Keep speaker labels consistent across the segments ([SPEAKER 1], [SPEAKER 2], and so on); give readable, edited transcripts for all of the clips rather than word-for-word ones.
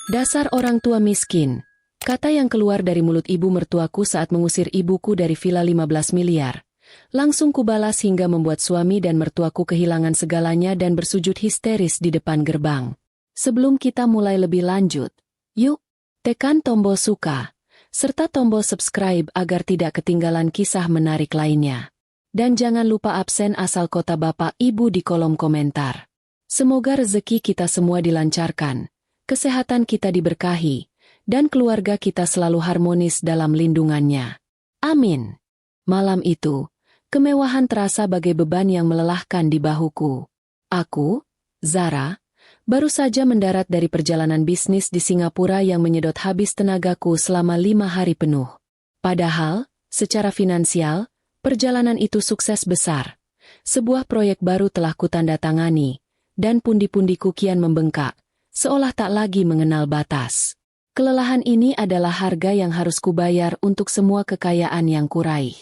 [SPEAKER 1] Dasar orang tua miskin. Kata yang keluar dari mulut ibu mertuaku saat mengusir ibuku dari villa 15 miliar. Langsung kubalas hingga membuat suami dan mertuaku kehilangan segalanya dan bersujud histeris di depan gerbang. Sebelum kita mulai lebih lanjut, yuk, tekan tombol suka, serta tombol subscribe agar tidak ketinggalan kisah menarik lainnya. Dan jangan lupa absen asal kota Bapak Ibu di kolom komentar. Semoga rezeki kita semua dilancarkan, kesehatan kita diberkahi, dan keluarga kita selalu harmonis dalam lindungannya. Amin. Malam itu, kemewahan terasa bagai beban yang melelahkan di bahuku. Aku, Zara, baru saja mendarat dari perjalanan bisnis di Singapura yang menyedot habis tenagaku selama 5 hari penuh. Padahal, secara finansial, perjalanan itu sukses besar. Sebuah proyek baru telah kutandatangani, dan pundi-pundiku kian membengkak, seolah tak lagi mengenal batas. Kelelahan ini adalah harga yang harus kubayar untuk semua kekayaan yang kuraih.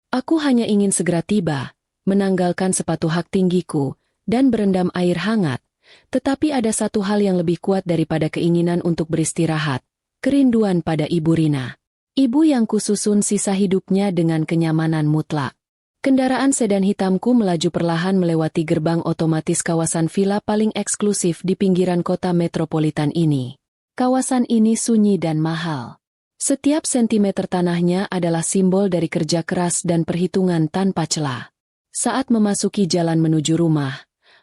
[SPEAKER 1] Aku hanya ingin segera tiba, menanggalkan sepatu hak tinggiku, dan berendam air hangat. Tetapi ada satu hal yang lebih kuat daripada keinginan untuk beristirahat, kerinduan pada Ibu Rina. Ibu yang kususun sisa hidupnya dengan kenyamanan mutlak. Kendaraan sedan hitamku melaju perlahan melewati gerbang otomatis kawasan villa paling eksklusif di pinggiran kota metropolitan ini. Kawasan ini sunyi dan mahal. Setiap sentimeter tanahnya adalah simbol dari kerja keras dan perhitungan tanpa celah. Saat memasuki jalan menuju rumah,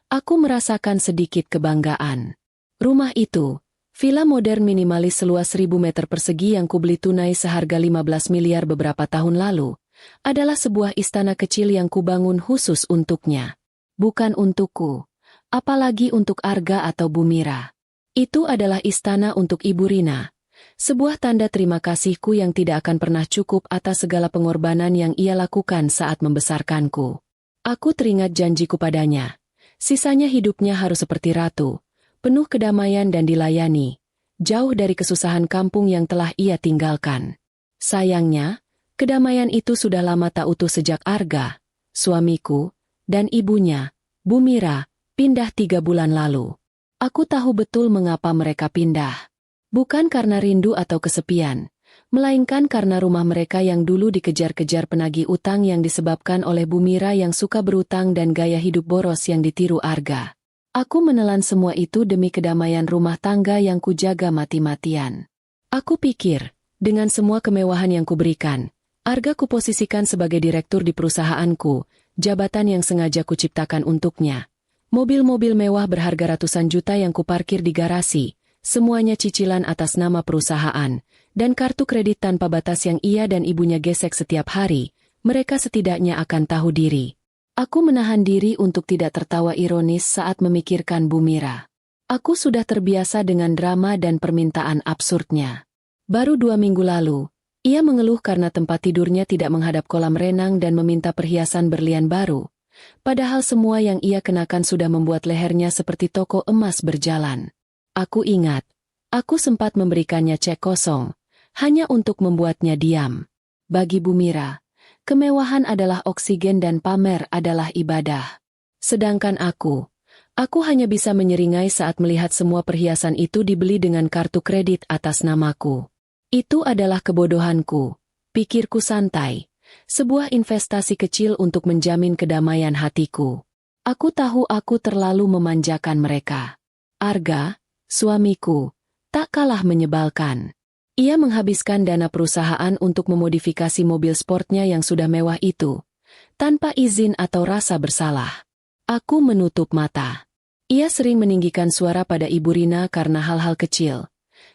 [SPEAKER 1] aku merasakan sedikit kebanggaan. Rumah itu, villa modern minimalis seluas 1000 meter persegi yang kubeli tunai seharga 15 miliar beberapa tahun lalu, adalah sebuah istana kecil yang kubangun khusus untuknya. Bukan untukku, apalagi untuk Arga atau Bumira. Itu adalah istana untuk Ibu Rina. Sebuah tanda terima kasihku yang tidak akan pernah cukup atas segala pengorbanan yang ia lakukan saat membesarkanku. Aku teringat janjiku padanya. Sisanya hidupnya harus seperti ratu, penuh kedamaian dan dilayani, jauh dari kesusahan kampung yang telah ia tinggalkan. Sayangnya, kedamaian itu sudah lama tak utuh sejak Arga, suamiku, dan ibunya, Bumira, pindah 3 bulan lalu. Aku tahu betul mengapa mereka pindah. Bukan karena rindu atau kesepian, melainkan karena rumah mereka yang dulu dikejar-kejar penagih utang yang disebabkan oleh Bumira yang suka berutang dan gaya hidup boros yang ditiru Arga. Aku menelan semua itu demi kedamaian rumah tangga yang kujaga mati-matian. Aku pikir, dengan semua kemewahan yang kuberikan, Arga kuposisikan sebagai direktur di perusahaanku, jabatan yang sengaja kuciptakan untuknya. Mobil-mobil mewah berharga ratusan juta yang kuparkir di garasi, semuanya cicilan atas nama perusahaan, dan kartu kredit tanpa batas yang ia dan ibunya gesek setiap hari, mereka setidaknya akan tahu diri. Aku menahan diri untuk tidak tertawa ironis saat memikirkan Bumira. Aku sudah terbiasa dengan drama dan permintaan absurdnya. Baru 2 minggu lalu, ia mengeluh karena tempat tidurnya tidak menghadap kolam renang dan meminta perhiasan berlian baru. Padahal semua yang ia kenakan sudah membuat lehernya seperti toko emas berjalan. Aku ingat, aku sempat memberikannya cek kosong, hanya untuk membuatnya diam. Bagi Bumira, kemewahan adalah oksigen dan pamer adalah ibadah. Sedangkan aku hanya bisa menyeringai saat melihat semua perhiasan itu dibeli dengan kartu kredit atas namaku. Itu adalah kebodohanku, pikirku santai. Sebuah investasi kecil untuk menjamin kedamaian hatiku. Aku tahu aku terlalu memanjakan mereka. Arga, suamiku, tak kalah menyebalkan. Ia menghabiskan dana perusahaan untuk memodifikasi mobil sportnya yang sudah mewah itu, tanpa izin atau rasa bersalah. Aku menutup mata. Ia sering meninggikan suara pada Ibu Rina karena hal-hal kecil,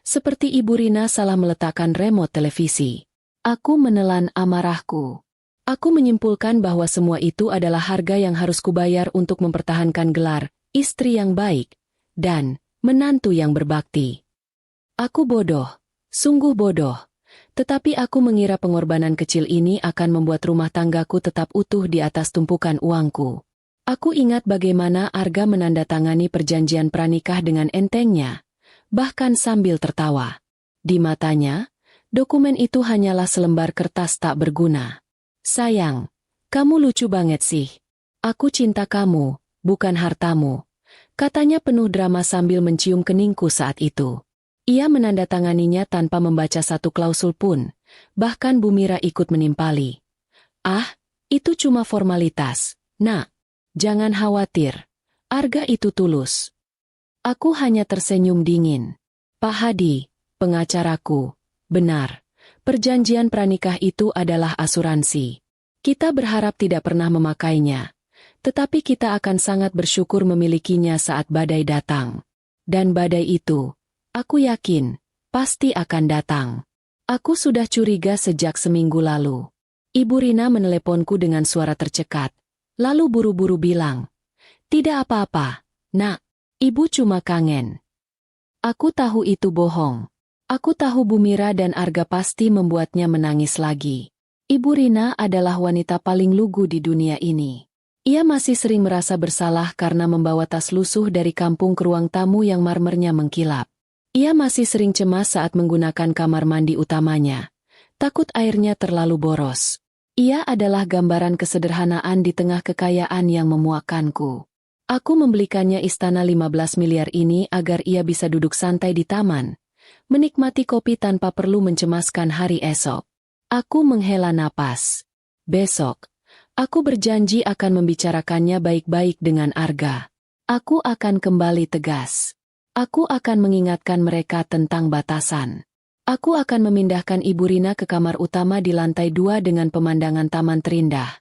[SPEAKER 1] seperti Ibu Rina salah meletakkan remote televisi. Aku menelan amarahku. Aku menyimpulkan bahwa semua itu adalah harga yang harus kubayar untuk mempertahankan gelar, istri yang baik, dan menantu yang berbakti. Aku bodoh, sungguh bodoh. Tetapi aku mengira pengorbanan kecil ini akan membuat rumah tanggaku tetap utuh di atas tumpukan uangku. Aku ingat bagaimana Arga menandatangani perjanjian pranikah dengan entengnya, bahkan sambil tertawa. Di matanya, dokumen itu hanyalah selembar kertas tak berguna. Sayang, kamu lucu banget sih. Aku cinta kamu, bukan hartamu, katanya penuh drama sambil mencium keningku saat itu. Ia menandatanganinya tanpa membaca satu klausul pun, bahkan Bu Mira ikut menimpali. Ah, itu cuma formalitas, Nak. Jangan khawatir. Arga itu tulus. Aku hanya tersenyum dingin. Pak Hadi, pengacaraku, benar. Perjanjian pranikah itu adalah asuransi. Kita berharap tidak pernah memakainya, tetapi kita akan sangat bersyukur memilikinya saat badai datang. Dan badai itu, aku yakin, pasti akan datang. Aku sudah curiga sejak seminggu lalu. Ibu Rina meneleponku dengan suara tercekat, lalu buru-buru bilang, "Tidak apa-apa, Nak, Ibu cuma kangen." Aku tahu itu bohong. Aku tahu Bu Mira dan Arga pasti membuatnya menangis lagi. Ibu Rina adalah wanita paling lugu di dunia ini. Ia masih sering merasa bersalah karena membawa tas lusuh dari kampung ke ruang tamu yang marmernya mengkilap. Ia masih sering cemas saat menggunakan kamar mandi utamanya. Takut airnya terlalu boros. Ia adalah gambaran kesederhanaan di tengah kekayaan yang memuakkanku. Aku membelikannya istana 15 miliar ini agar ia bisa duduk santai di taman, menikmati kopi tanpa perlu mencemaskan hari esok. Aku menghela napas. Besok, aku berjanji akan membicarakannya baik-baik dengan Arga. Aku akan kembali tegas. Aku akan mengingatkan mereka tentang batasan. Aku akan memindahkan Ibu Rina ke kamar utama di lantai 2 dengan pemandangan taman terindah.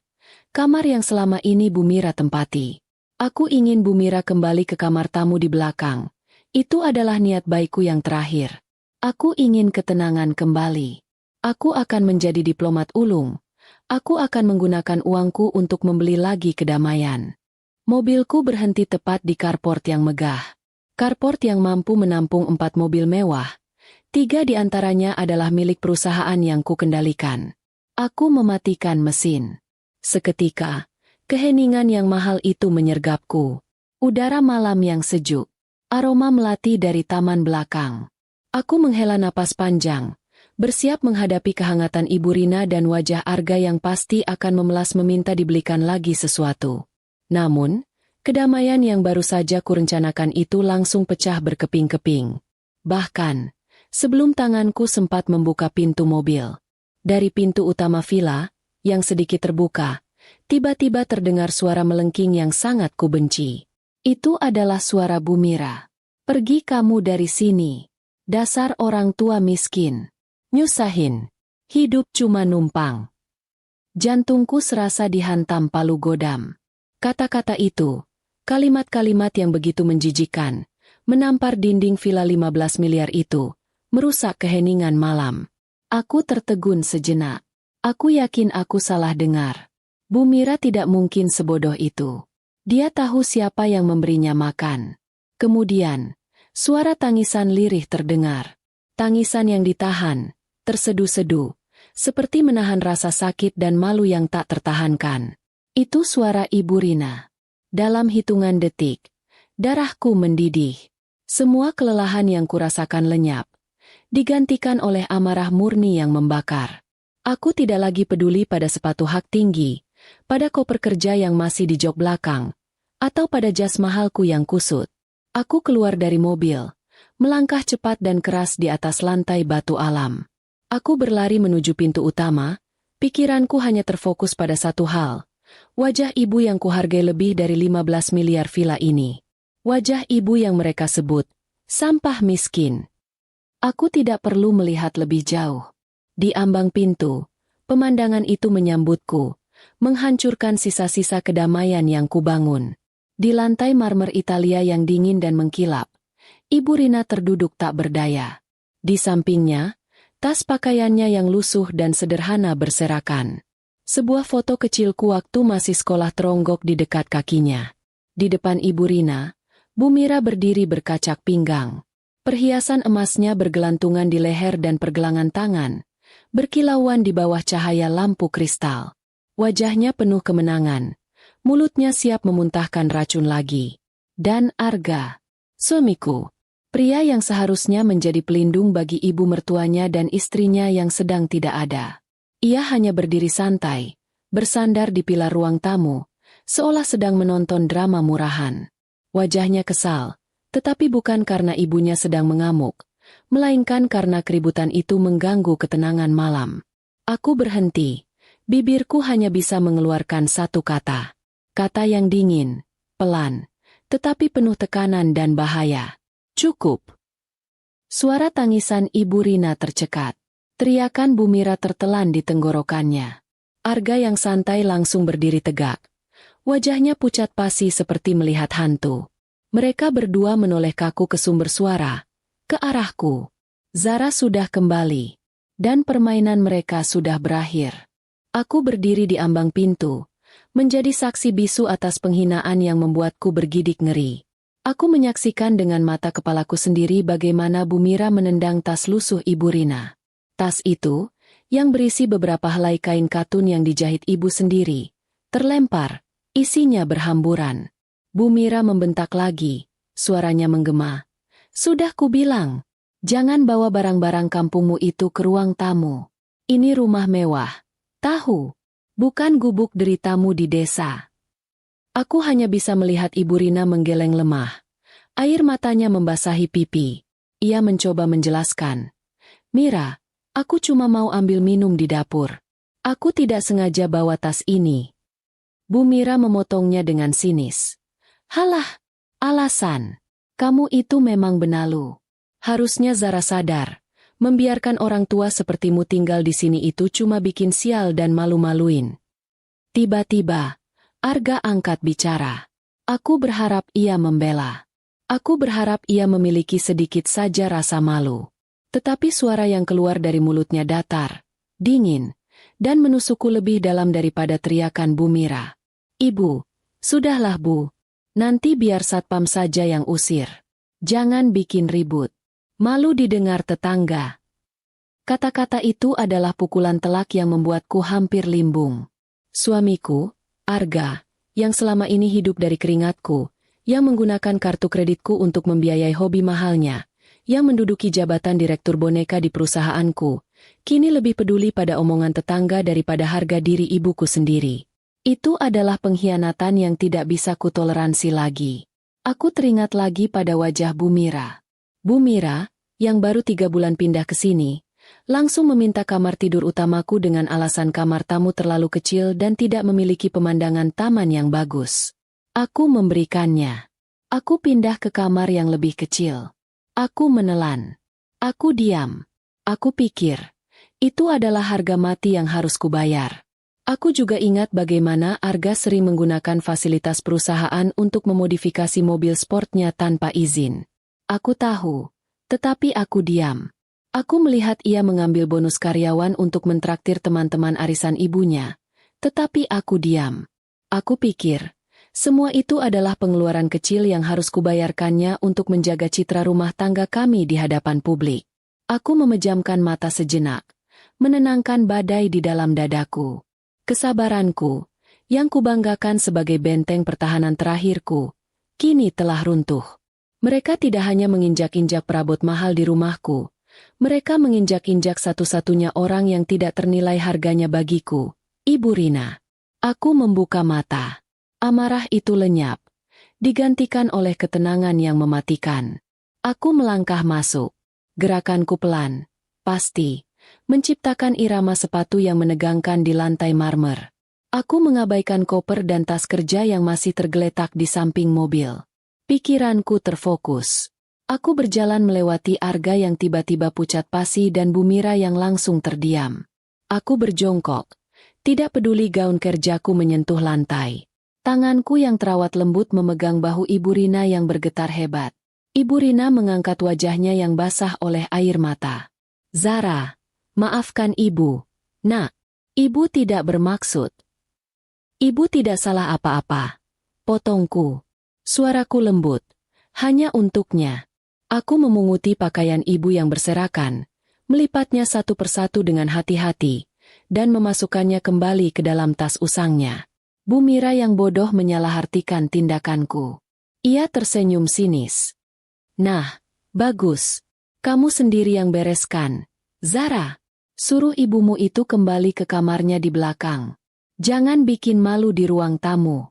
[SPEAKER 1] Kamar yang selama ini Bu Mira tempati. Aku ingin Bu Mira kembali ke kamar tamu di belakang. Itu adalah niat baikku yang terakhir. Aku ingin ketenangan kembali. Aku akan menjadi diplomat ulung. Aku akan menggunakan uangku untuk membeli lagi kedamaian. Mobilku berhenti tepat di carport yang megah. Carport yang mampu menampung 4 mobil mewah. 3 di antaranya adalah milik perusahaan yang kukendalikan. Aku mematikan mesin. Seketika, keheningan yang mahal itu menyergapku. Udara malam yang sejuk. Aroma melati dari taman belakang. Aku menghela napas panjang, bersiap menghadapi kehangatan Ibu Rina dan wajah Arga yang pasti akan memelas meminta dibelikan lagi sesuatu. Namun, kedamaian yang baru saja kurencanakan itu langsung pecah berkeping-keping. Bahkan, sebelum tanganku sempat membuka pintu mobil. Dari pintu utama villa, yang sedikit terbuka, tiba-tiba terdengar suara melengking yang sangat kubenci. Itu adalah suara Bu Mira. "Pergi kamu dari sini. Dasar orang tua miskin. Nyusahin. Hidup cuma numpang." Jantungku serasa dihantam palu godam. Kata-kata itu, kalimat-kalimat yang begitu menjijikan, menampar dinding villa 15 miliar itu, merusak keheningan malam. Aku tertegun sejenak. Aku yakin aku salah dengar. Bu Mira tidak mungkin sebodoh itu. Dia tahu siapa yang memberinya makan. Kemudian, suara tangisan lirih terdengar. Tangisan yang ditahan, tersedu-sedu, seperti menahan rasa sakit dan malu yang tak tertahankan. Itu suara Ibu Rina. Dalam hitungan detik, darahku mendidih. Semua kelelahan yang kurasakan lenyap, digantikan oleh amarah murni yang membakar. Aku tidak lagi peduli pada sepatu hak tinggi, pada koper kerja yang masih di jok belakang, atau pada jas mahalku yang kusut. Aku keluar dari mobil, melangkah cepat dan keras di atas lantai batu alam. Aku berlari menuju pintu utama, pikiranku hanya terfokus pada satu hal. Wajah ibu yang kuhargai lebih dari 15 miliar villa ini. Wajah ibu yang mereka sebut sampah miskin. Aku tidak perlu melihat lebih jauh. Di ambang pintu, pemandangan itu menyambutku, menghancurkan sisa-sisa kedamaian yang kubangun. Di lantai marmer Italia yang dingin dan mengkilap, Ibu Rina terduduk tak berdaya. Di sampingnya, tas pakaiannya yang lusuh dan sederhana berserakan. Sebuah foto kecilku waktu masih sekolah teronggok di dekat kakinya. Di depan Ibu Rina, Bu Mira berdiri berkacak pinggang. Perhiasan emasnya bergelantungan di leher dan pergelangan tangan, berkilauan di bawah cahaya lampu kristal. Wajahnya penuh kemenangan. Mulutnya siap memuntahkan racun lagi. Dan Arga, suamiku, pria yang seharusnya menjadi pelindung bagi ibu mertuanya dan istrinya yang sedang tidak ada. Ia hanya berdiri santai, bersandar di pilar ruang tamu, seolah sedang menonton drama murahan. Wajahnya kesal, tetapi bukan karena ibunya sedang mengamuk, melainkan karena keributan itu mengganggu ketenangan malam. Aku berhenti. Bibirku hanya bisa mengeluarkan satu kata. Kata yang dingin, pelan, tetapi penuh tekanan dan bahaya. Cukup. Suara tangisan Ibu Rina tercekat. Teriakan Bu Mira tertelan di tenggorokannya. Arga yang santai langsung berdiri tegak. Wajahnya pucat pasi seperti melihat hantu. Mereka berdua menoleh kaku ke sumber suara. Ke arahku. Zara sudah kembali. Dan permainan mereka sudah berakhir. Aku berdiri di ambang pintu, menjadi saksi bisu atas penghinaan yang membuatku bergidik ngeri. Aku menyaksikan dengan mata kepalaku sendiri bagaimana Bu Mira menendang tas lusuh Ibu Rina. Tas itu, yang berisi beberapa helai kain katun yang dijahit ibu sendiri, terlempar, isinya berhamburan. Bu Mira membentak lagi, suaranya menggema. Sudah kubilang, jangan bawa barang-barang kampungmu itu ke ruang tamu. Ini rumah mewah. Tahu, bukan gubuk deritamu di desa. Aku hanya bisa melihat Ibu Rina menggeleng lemah. Air matanya membasahi pipi. Ia mencoba menjelaskan. Mira, aku cuma mau ambil minum di dapur. Aku tidak sengaja bawa tas ini. Bu Mira memotongnya dengan sinis. Halah, alasan. Kamu itu memang benalu. Harusnya Zara sadar. Membiarkan orang tua sepertimu tinggal di sini itu cuma bikin sial dan malu-maluin. Tiba-tiba, Arga angkat bicara. Aku berharap ia membela. Aku berharap ia memiliki sedikit saja rasa malu. Tetapi suara yang keluar dari mulutnya datar, dingin, dan menusukku lebih dalam daripada teriakan Bu Mira. Ibu, sudahlah Bu. Nanti biar satpam saja yang usir. Jangan bikin ribut. Malu didengar tetangga. Kata-kata itu adalah pukulan telak yang membuatku hampir limbung. Suamiku, Arga, yang selama ini hidup dari keringatku, yang menggunakan kartu kreditku untuk membiayai hobi mahalnya, yang menduduki jabatan direktur boneka di perusahaanku, kini lebih peduli pada omongan tetangga daripada harga diri ibuku sendiri. Itu adalah pengkhianatan yang tidak bisa kutoleransi lagi. Aku teringat lagi pada wajah Bu Mira. Bu Mira, yang baru 3 bulan pindah ke sini, langsung meminta kamar tidur utamaku dengan alasan kamar tamu terlalu kecil dan tidak memiliki pemandangan taman yang bagus. Aku memberikannya. Aku pindah ke kamar yang lebih kecil. Aku menelan. Aku diam. Aku pikir, itu adalah harga mati yang harus kubayar. Aku juga ingat bagaimana Arga sering menggunakan fasilitas perusahaan untuk memodifikasi mobil sportnya tanpa izin. Aku tahu, tetapi aku diam. Aku melihat ia mengambil bonus karyawan untuk mentraktir teman-teman arisan ibunya, tetapi aku diam. Aku pikir, semua itu adalah pengeluaran kecil yang harus kubayarkannya untuk menjaga citra rumah tangga kami di hadapan publik. Aku memejamkan mata sejenak, menenangkan badai di dalam dadaku. Kesabaranku, yang kubanggakan sebagai benteng pertahanan terakhirku, kini telah runtuh. Mereka tidak hanya menginjak-injak perabot mahal di rumahku, mereka menginjak-injak satu-satunya orang yang tidak ternilai harganya bagiku, Ibu Rina. Aku membuka mata. Amarah itu lenyap, digantikan oleh ketenangan yang mematikan. Aku melangkah masuk. Gerakanku pelan, pasti, menciptakan irama sepatu yang menegangkan di lantai marmer. Aku mengabaikan koper dan tas kerja yang masih tergeletak di samping mobil. Pikiranku terfokus. Aku berjalan melewati Arga yang tiba-tiba pucat pasi dan Bu Mira yang langsung terdiam. Aku berjongkok. Tidak peduli gaun kerjaku menyentuh lantai. Tanganku yang terawat lembut memegang bahu Ibu Rina yang bergetar hebat. Ibu Rina mengangkat wajahnya yang basah oleh air mata. Zara, maafkan Ibu. Nak, Ibu tidak bermaksud. Ibu tidak salah apa-apa. Potongku. Suaraku lembut. Hanya untuknya. Aku memunguti pakaian ibu yang berserakan, melipatnya satu persatu dengan hati-hati, dan memasukkannya kembali ke dalam tas usangnya. Bu Mira yang bodoh menyalahartikan tindakanku. Ia tersenyum sinis. Nah, bagus. Kamu sendiri yang bereskan. Zara, suruh ibumu itu kembali ke kamarnya di belakang. Jangan bikin malu di ruang tamu.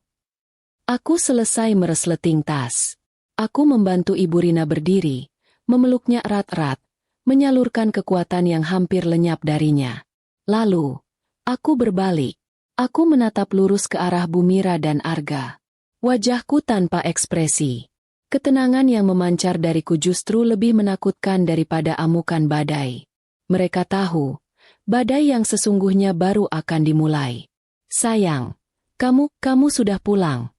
[SPEAKER 1] Aku selesai meresleting tas. Aku membantu Ibu Rina berdiri, memeluknya erat-erat, menyalurkan kekuatan yang hampir lenyap darinya. Lalu, aku berbalik. Aku menatap lurus ke arah Bumira dan Arga. Wajahku tanpa ekspresi. Ketenangan yang memancar dariku justru lebih menakutkan daripada amukan badai. Mereka tahu, badai yang sesungguhnya baru akan dimulai. Sayang, kamu sudah pulang.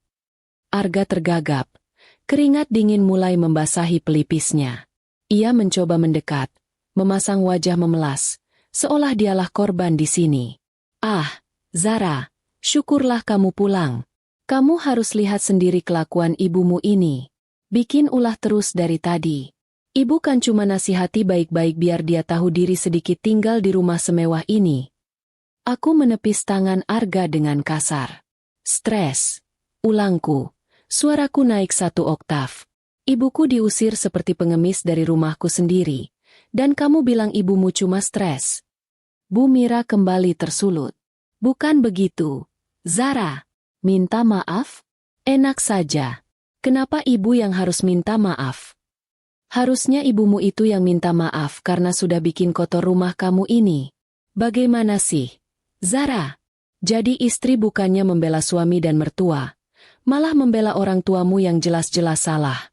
[SPEAKER 1] Arga tergagap. Keringat dingin mulai membasahi pelipisnya. Ia mencoba mendekat, memasang wajah memelas, seolah dialah korban di sini. Ah, Zara, syukurlah kamu pulang. Kamu harus lihat sendiri kelakuan ibumu ini. Bikin ulah terus dari tadi. Ibu kan cuma nasihati baik-baik biar dia tahu diri sedikit tinggal di rumah semewah ini. Aku menepis tangan Arga dengan kasar. Stres. Ulangku. Suaraku naik 1 oktav. Ibuku diusir seperti pengemis dari rumahku sendiri. Dan kamu bilang ibumu cuma stres. Bumira kembali tersulut. Bukan begitu. Zara. Minta maaf? Enak saja. Kenapa ibu yang harus minta maaf? Harusnya ibumu itu yang minta maaf karena sudah bikin kotor rumah kamu ini. Bagaimana sih? Zara. Jadi istri bukannya membela suami dan mertua, malah membela orang tuamu yang jelas-jelas salah.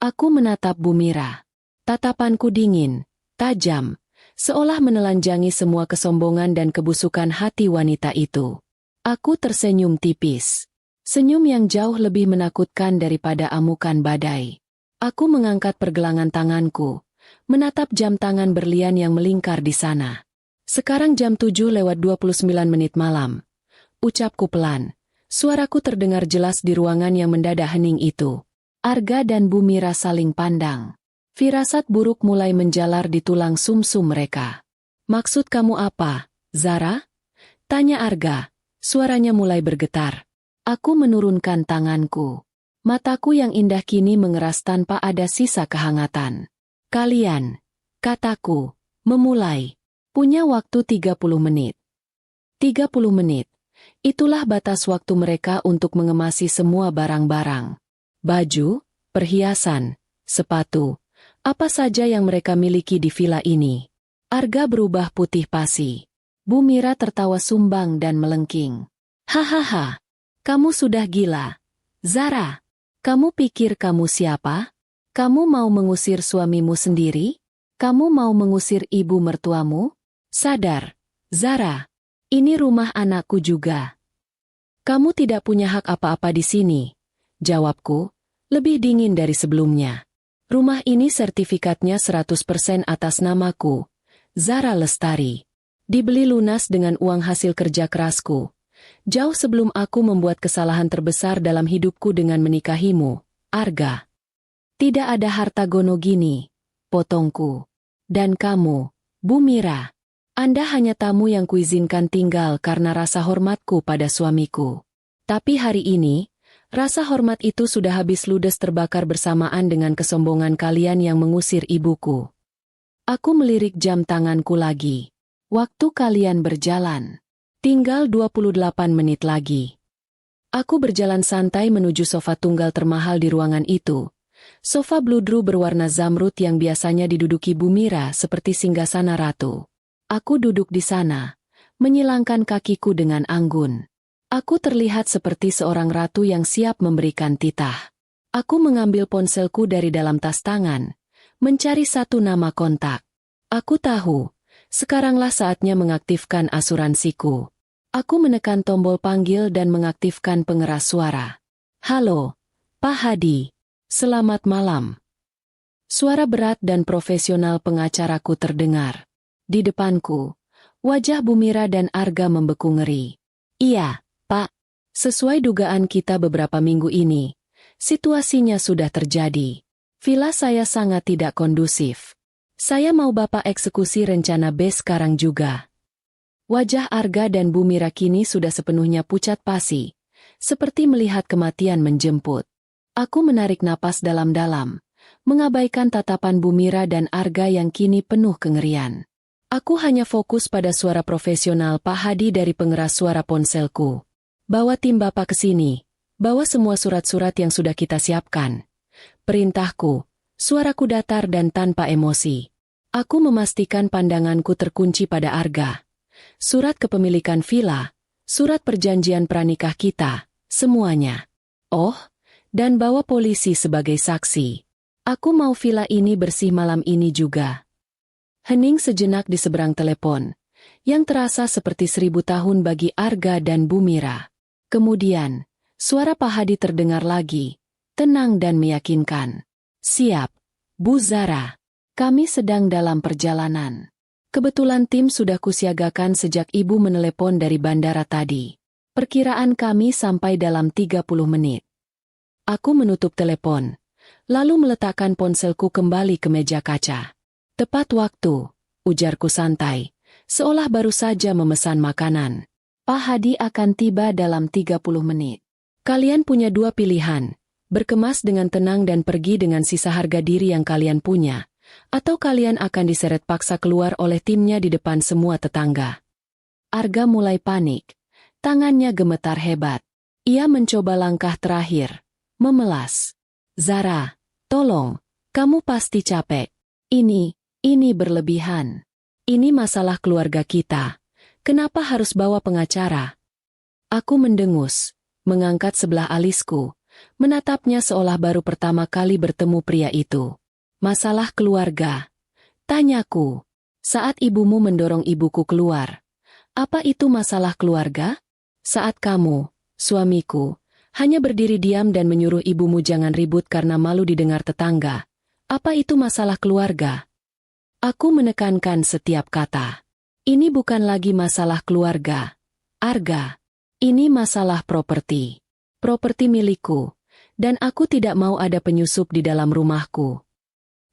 [SPEAKER 1] Aku menatap Bumira. Tatapanku dingin, tajam, seolah menelanjangi semua kesombongan dan kebusukan hati wanita itu. Aku tersenyum tipis. Senyum yang jauh lebih menakutkan daripada amukan badai. Aku mengangkat pergelangan tanganku, menatap jam tangan berlian yang melingkar di sana. Sekarang jam 7:29 malam. Ucapku pelan. Suaraku terdengar jelas di ruangan yang mendadak hening itu. Arga dan Bumira saling pandang. Firasat buruk mulai menjalar di tulang sumsum mereka. Maksud kamu apa, Zara? Tanya Arga. Suaranya mulai bergetar. Aku menurunkan tanganku. Mataku yang indah kini mengeras tanpa ada sisa kehangatan. Kalian, kataku, memulai. Punya waktu 30 menit. 30 menit. Itulah batas waktu mereka untuk mengemasi semua barang-barang. Baju, perhiasan, sepatu, apa saja yang mereka miliki di villa ini. Arga berubah putih pasi. Bumira tertawa sumbang dan melengking. Hahaha, kamu sudah gila. Zara, kamu pikir kamu siapa? Kamu mau mengusir suamimu sendiri? Kamu mau mengusir ibu mertuamu? Sadar, Zara. Ini rumah anakku juga. Kamu tidak punya hak apa-apa di sini. Jawabku, lebih dingin dari sebelumnya. Rumah ini sertifikatnya 100% atas namaku. Zara Lestari. Dibeli lunas dengan uang hasil kerja kerasku. Jauh sebelum aku membuat kesalahan terbesar dalam hidupku dengan menikahimu, Arga. Tidak ada harta gono gini, potongku. Dan kamu, Bumira. Anda hanya tamu yang kuizinkan tinggal karena rasa hormatku pada suamiku. Tapi hari ini, rasa hormat itu sudah habis ludes terbakar bersamaan dengan kesombongan kalian yang mengusir ibuku. Aku melirik jam tanganku lagi. Waktu kalian berjalan. Tinggal 28 menit lagi. Aku berjalan santai menuju sofa tunggal termahal di ruangan itu. Sofa bludru berwarna zamrud yang biasanya diduduki Bumira seperti singgasana ratu. Aku duduk di sana, menyilangkan kakiku dengan anggun. Aku terlihat seperti seorang ratu yang siap memberikan titah. Aku mengambil ponselku dari dalam tas tangan, mencari satu nama kontak. Aku tahu, sekaranglah saatnya mengaktifkan asuransiku. Aku menekan tombol panggil dan mengaktifkan pengeras suara. Halo, Pak Hadi. Selamat malam. Suara berat dan profesional pengacaraku terdengar. Di depanku, wajah Bumira dan Arga membeku ngeri. Iya, Pak. Sesuai dugaan kita beberapa minggu ini, situasinya sudah terjadi. Villa saya sangat tidak kondusif. Saya mau Bapak eksekusi rencana B sekarang juga. Wajah Arga dan Bumira kini sudah sepenuhnya pucat pasi, seperti melihat kematian menjemput. Aku menarik napas dalam-dalam, mengabaikan tatapan Bumira dan Arga yang kini penuh kengerian. Aku hanya fokus pada suara profesional Pak Hadi dari pengeras suara ponselku. Bawa tim Bapak ke sini. Bawa semua surat-surat yang sudah kita siapkan. Perintahku, suaraku datar dan tanpa emosi. Aku memastikan pandanganku terkunci pada Arga. Surat kepemilikan villa, surat perjanjian pranikah kita, semuanya. Oh, dan bawa polisi sebagai saksi. Aku mau villa ini bersih malam ini juga. Hening sejenak di seberang telepon, yang terasa seperti 1000 tahun bagi Arga dan Bu Mira. Kemudian, suara Pak Hadi terdengar lagi, tenang dan meyakinkan. Siap, Bu Zara. Kami sedang dalam perjalanan. Kebetulan tim sudah kusiagakan sejak ibu menelepon dari bandara tadi. Perkiraan kami sampai dalam 30 menit. Aku menutup telepon, lalu meletakkan ponselku kembali ke meja kaca. Tepat waktu, ujarku santai, seolah baru saja memesan makanan. Pak Hadi akan tiba dalam 30 menit. Kalian punya dua pilihan, berkemas dengan tenang dan pergi dengan sisa harga diri yang kalian punya, atau kalian akan diseret paksa keluar oleh timnya di depan semua tetangga. Arga mulai panik, tangannya gemetar hebat. Ia mencoba langkah terakhir, memelas. Zara, tolong, kamu pasti capek. Ini berlebihan. Ini masalah keluarga kita. Kenapa harus bawa pengacara? Aku mendengus, mengangkat sebelah alisku, menatapnya seolah baru pertama kali bertemu pria itu. Masalah keluarga? Tanyaku, saat ibumu mendorong ibuku keluar. Apa itu masalah keluarga? Saat kamu, suamiku, hanya berdiri diam dan menyuruh ibumu jangan ribut karena malu didengar tetangga. Apa itu masalah keluarga? Aku menekankan setiap kata. Ini bukan lagi masalah keluarga, Arga. Ini masalah properti. Properti milikku, dan aku tidak mau ada penyusup di dalam rumahku.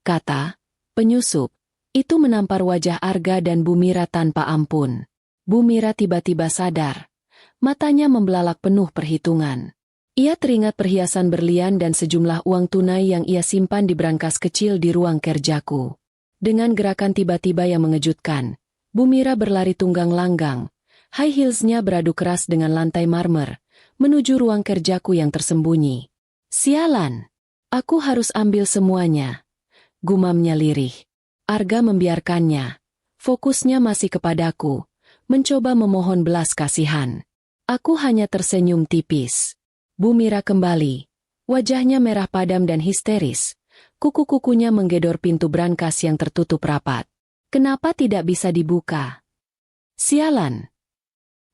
[SPEAKER 1] Kata, penyusup, itu menampar wajah Arga dan Bu Mira tanpa ampun. Bu Mira tiba-tiba sadar. Matanya membelalak penuh perhitungan. Ia teringat perhiasan berlian dan sejumlah uang tunai yang ia simpan di brankas kecil di ruang kerjaku. Dengan gerakan tiba-tiba yang mengejutkan, Bu Mira berlari tunggang langgang. High heelsnya beradu keras dengan lantai marmer, menuju ruang kerjaku yang tersembunyi. Sialan! Aku harus ambil semuanya. Gumamnya lirih. Arga membiarkannya. Fokusnya masih kepadaku, mencoba memohon belas kasihan. Aku hanya tersenyum tipis. Bu Mira kembali. Wajahnya merah padam dan histeris. Kuku-kukunya menggedor pintu brankas yang tertutup rapat. Kenapa tidak bisa dibuka? Sialan!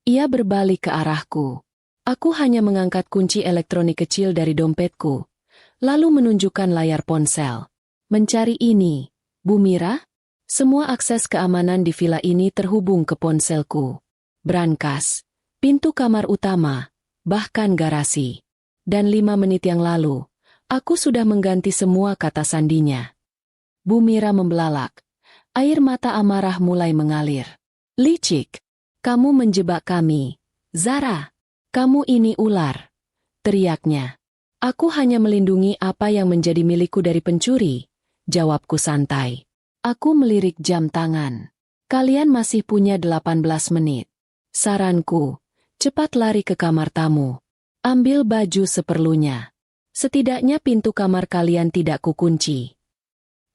[SPEAKER 1] Ia berbalik ke arahku. Aku hanya mengangkat kunci elektronik kecil dari dompetku, lalu menunjukkan layar ponsel. Mencari ini, Bu Mira? Semua akses keamanan di villa ini terhubung ke ponselku. Brankas, pintu kamar utama, bahkan garasi. Dan 5 menit yang lalu, aku sudah mengganti semua kata sandinya. Bu Mira membelalak. Air mata amarah mulai mengalir. Licik, kamu menjebak kami. Zara, kamu ini ular. Teriaknya. Aku hanya melindungi apa yang menjadi milikku dari pencuri. Jawabku santai. Aku melirik jam tangan. Kalian masih punya 18 menit. Saranku, cepat lari ke kamar tamu. Ambil baju seperlunya. Setidaknya pintu kamar kalian tidak kukunci.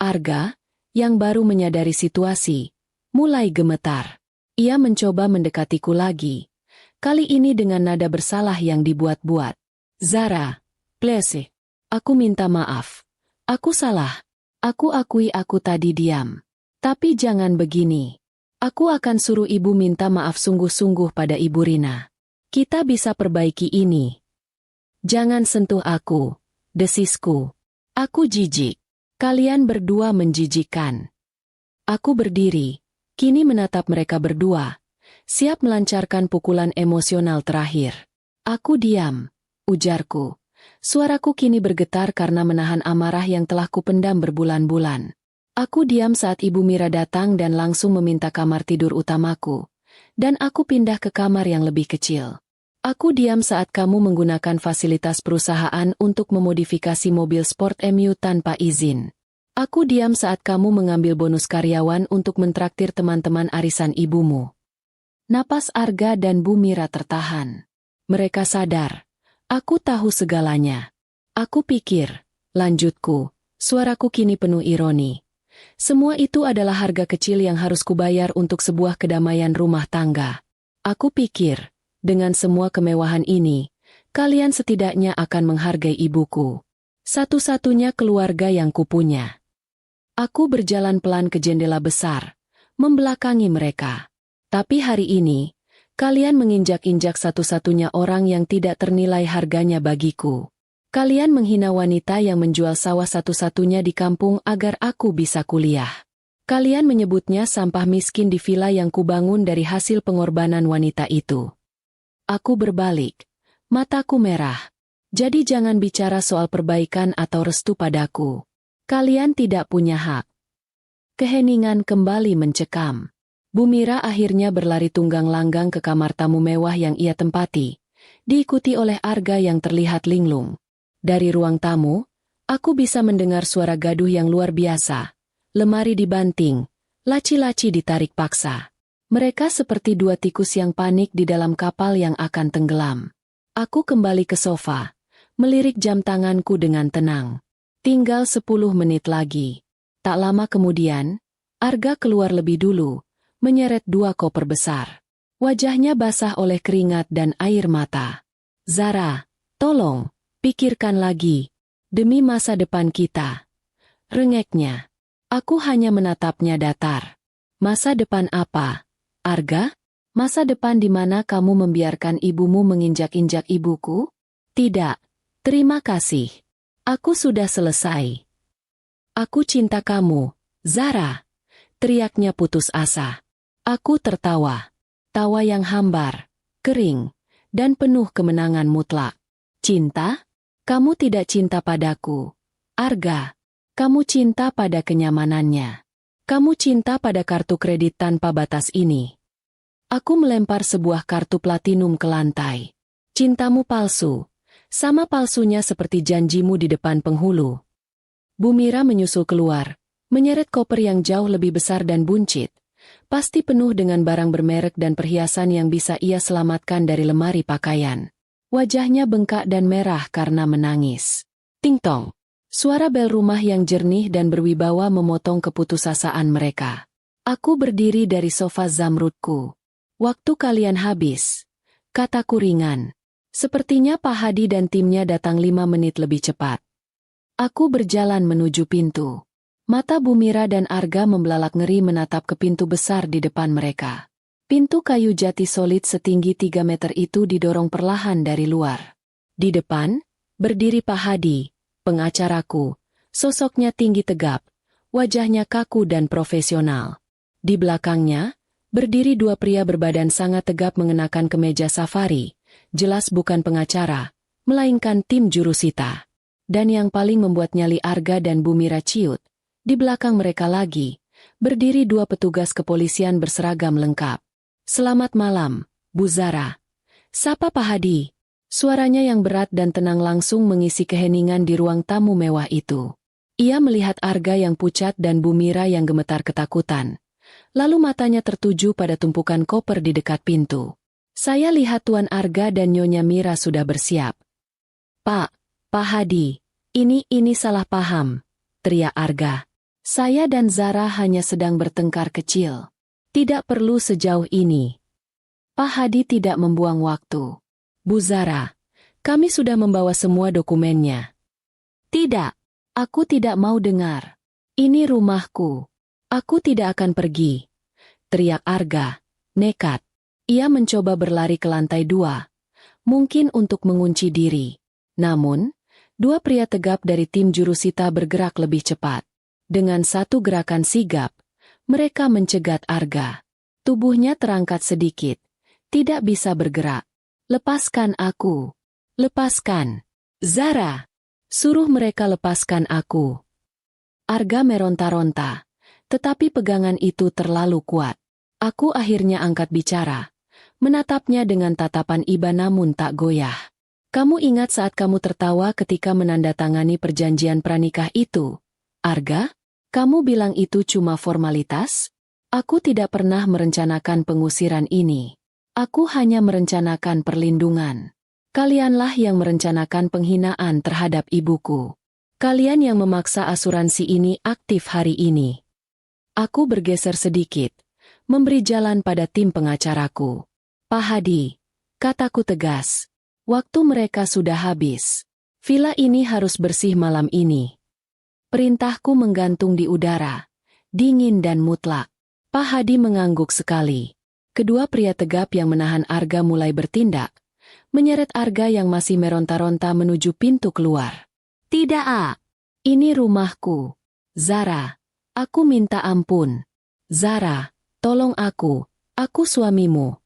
[SPEAKER 1] Arga, yang baru menyadari situasi, mulai gemetar. Ia mencoba mendekatiku lagi. Kali ini dengan nada bersalah yang dibuat-buat. Zara, please. Aku minta maaf. Aku salah. Aku akui aku tadi diam. Tapi jangan begini. Aku akan suruh ibu minta maaf sungguh-sungguh pada Ibu Rina. Kita bisa perbaiki ini. Jangan sentuh aku, desisku. Aku jijik. Kalian berdua menjijikkan. Aku berdiri, kini menatap mereka berdua, siap melancarkan pukulan emosional terakhir. Aku diam, ujarku. Suaraku kini bergetar karena menahan amarah yang telah kupendam berbulan-bulan. Aku diam saat Ibu Mira datang dan langsung meminta kamar tidur utamaku, dan aku pindah ke kamar yang lebih kecil. Aku diam saat kamu menggunakan fasilitas perusahaan untuk memodifikasi mobil sport MU tanpa izin. Aku diam saat kamu mengambil bonus karyawan untuk mentraktir teman-teman arisan ibumu. Napas Arga dan Bu Mira tertahan. Mereka sadar. Aku tahu segalanya. Aku pikir, lanjutku, suaraku kini penuh ironi. Semua itu adalah harga kecil yang harus kubayar untuk sebuah kedamaian rumah tangga. Aku pikir, dengan semua kemewahan ini, kalian setidaknya akan menghargai ibuku. Satu-satunya keluarga yang kupunya. Aku berjalan pelan ke jendela besar, membelakangi mereka. Tapi hari ini, kalian menginjak-injak satu-satunya orang yang tidak ternilai harganya bagiku. Kalian menghina wanita yang menjual sawah satu-satunya di kampung agar aku bisa kuliah. Kalian menyebutnya sampah miskin di villa yang kubangun dari hasil pengorbanan wanita itu. Aku berbalik. Mataku merah. Jadi jangan bicara soal perbaikan atau restu padaku. Kalian tidak punya hak. Keheningan kembali mencekam. Bu Mira akhirnya berlari tunggang langgang ke kamar tamu mewah yang ia tempati, diikuti oleh Arga yang terlihat linglung. Dari ruang tamu, aku bisa mendengar suara gaduh yang luar biasa. Lemari dibanting, laci-laci ditarik paksa. Mereka seperti dua tikus yang panik di dalam kapal yang akan tenggelam. Aku kembali ke sofa, melirik jam tanganku dengan tenang. Tinggal 10 menit lagi. Tak lama kemudian, Arga keluar lebih dulu, menyeret 2 koper besar. Wajahnya basah oleh keringat dan air mata. Zara, tolong. Pikirkan lagi, demi masa depan kita. Rengeknya. Aku hanya menatapnya datar. Masa depan apa, Arga? Masa depan di mana kamu membiarkan ibumu menginjak-injak ibuku? Tidak, terima kasih. Aku sudah selesai. Aku cinta kamu, Zara. Teriaknya putus asa. Aku tertawa. Tawa yang hambar, kering, dan penuh kemenangan mutlak. Cinta? Kamu tidak cinta padaku, Arga. Kamu cinta pada kenyamanannya. Kamu cinta pada kartu kredit tanpa batas ini. Aku melempar sebuah kartu platinum ke lantai. Cintamu palsu. Sama palsunya seperti janjimu di depan penghulu. Bu Mira menyusul keluar, menyeret koper yang jauh lebih besar dan buncit. Pasti penuh dengan barang bermerek dan perhiasan yang bisa ia selamatkan dari lemari pakaian. Wajahnya bengkak dan merah karena menangis. Ting-tong. Suara bel rumah yang jernih dan berwibawa memotong keputusasaan mereka. Aku berdiri dari sofa zamrudku. Waktu kalian habis. Kataku ringan. Sepertinya Pak Hadi dan timnya datang 5 menit lebih cepat. Aku berjalan menuju pintu. Mata Bu Mira dan Arga membelalak ngeri menatap ke pintu besar di depan mereka. Pintu kayu jati solid setinggi 3 meter itu didorong perlahan dari luar. Di depan, berdiri Pak Hadi, pengacaraku. Sosoknya tinggi tegap, wajahnya kaku dan profesional. Di belakangnya, berdiri 2 pria berbadan sangat tegap mengenakan kemeja safari. Jelas bukan pengacara, melainkan tim jurusita. Dan yang paling membuat nyali Arga dan Bu Mira ciut, di belakang mereka lagi, berdiri 2 petugas kepolisian berseragam lengkap. Selamat malam, Bu Zara. Sapa Pak Hadi. Suaranya yang berat dan tenang langsung mengisi keheningan di ruang tamu mewah itu. Ia melihat Arga yang pucat dan Bu Mira yang gemetar ketakutan. Lalu matanya tertuju pada tumpukan koper di dekat pintu. Saya lihat Tuan Arga dan Nyonya Mira sudah bersiap. Pak Hadi, ini salah paham, teriak Arga. Saya dan Zara hanya sedang bertengkar kecil. Tidak perlu sejauh ini. Pak Hadi tidak membuang waktu. Bu Zara, kami sudah membawa semua dokumennya. Tidak, aku tidak mau dengar. Ini rumahku. Aku tidak akan pergi. Teriak Arga, nekat. Ia mencoba berlari ke lantai 2, mungkin untuk mengunci diri. Namun, 2 pria tegap dari tim jurusita bergerak lebih cepat. Dengan satu gerakan sigap, mereka mencegat Arga. Tubuhnya terangkat sedikit. Tidak bisa bergerak. Lepaskan aku. Lepaskan. Zara. Suruh mereka lepaskan aku. Arga meronta-ronta. Tetapi pegangan itu terlalu kuat. Aku akhirnya angkat bicara. Menatapnya dengan tatapan iba namun tak goyah. Kamu ingat saat kamu tertawa ketika menandatangani perjanjian pranikah itu, Arga? Kamu bilang itu cuma formalitas? Aku tidak pernah merencanakan pengusiran ini. Aku hanya merencanakan perlindungan. Kalianlah yang merencanakan penghinaan terhadap ibuku. Kalian yang memaksa asuransi ini aktif hari ini. Aku bergeser sedikit, memberi jalan pada tim pengacaraku. Pak Hadi, kataku tegas. Waktu mereka sudah habis. Villa ini harus bersih malam ini. Perintahku menggantung di udara, dingin dan mutlak. Pak Hadi mengangguk sekali. Kedua pria tegap yang menahan Arga mulai bertindak, menyeret Arga yang masih meronta-ronta menuju pintu keluar. Tidak, ini rumahku. Zara, aku minta ampun. Zara, tolong aku suamimu.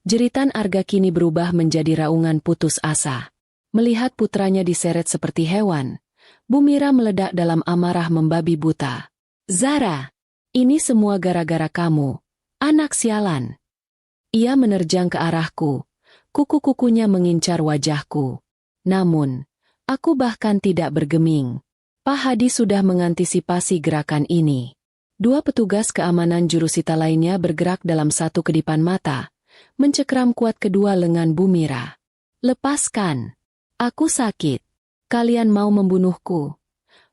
[SPEAKER 1] Jeritan Arga kini berubah menjadi raungan putus asa. Melihat putranya diseret seperti hewan, Bu Mira meledak dalam amarah membabi buta. Zara, ini semua gara-gara kamu, anak sialan. Ia menerjang ke arahku, kuku-kukunya mengincar wajahku. Namun, aku bahkan tidak bergeming. Pak Hadi sudah mengantisipasi gerakan ini. Dua petugas keamanan jurusita lainnya bergerak dalam satu kedipan mata, mencekram kuat kedua lengan Bu Mira. Lepaskan. Aku sakit. Kalian mau membunuhku.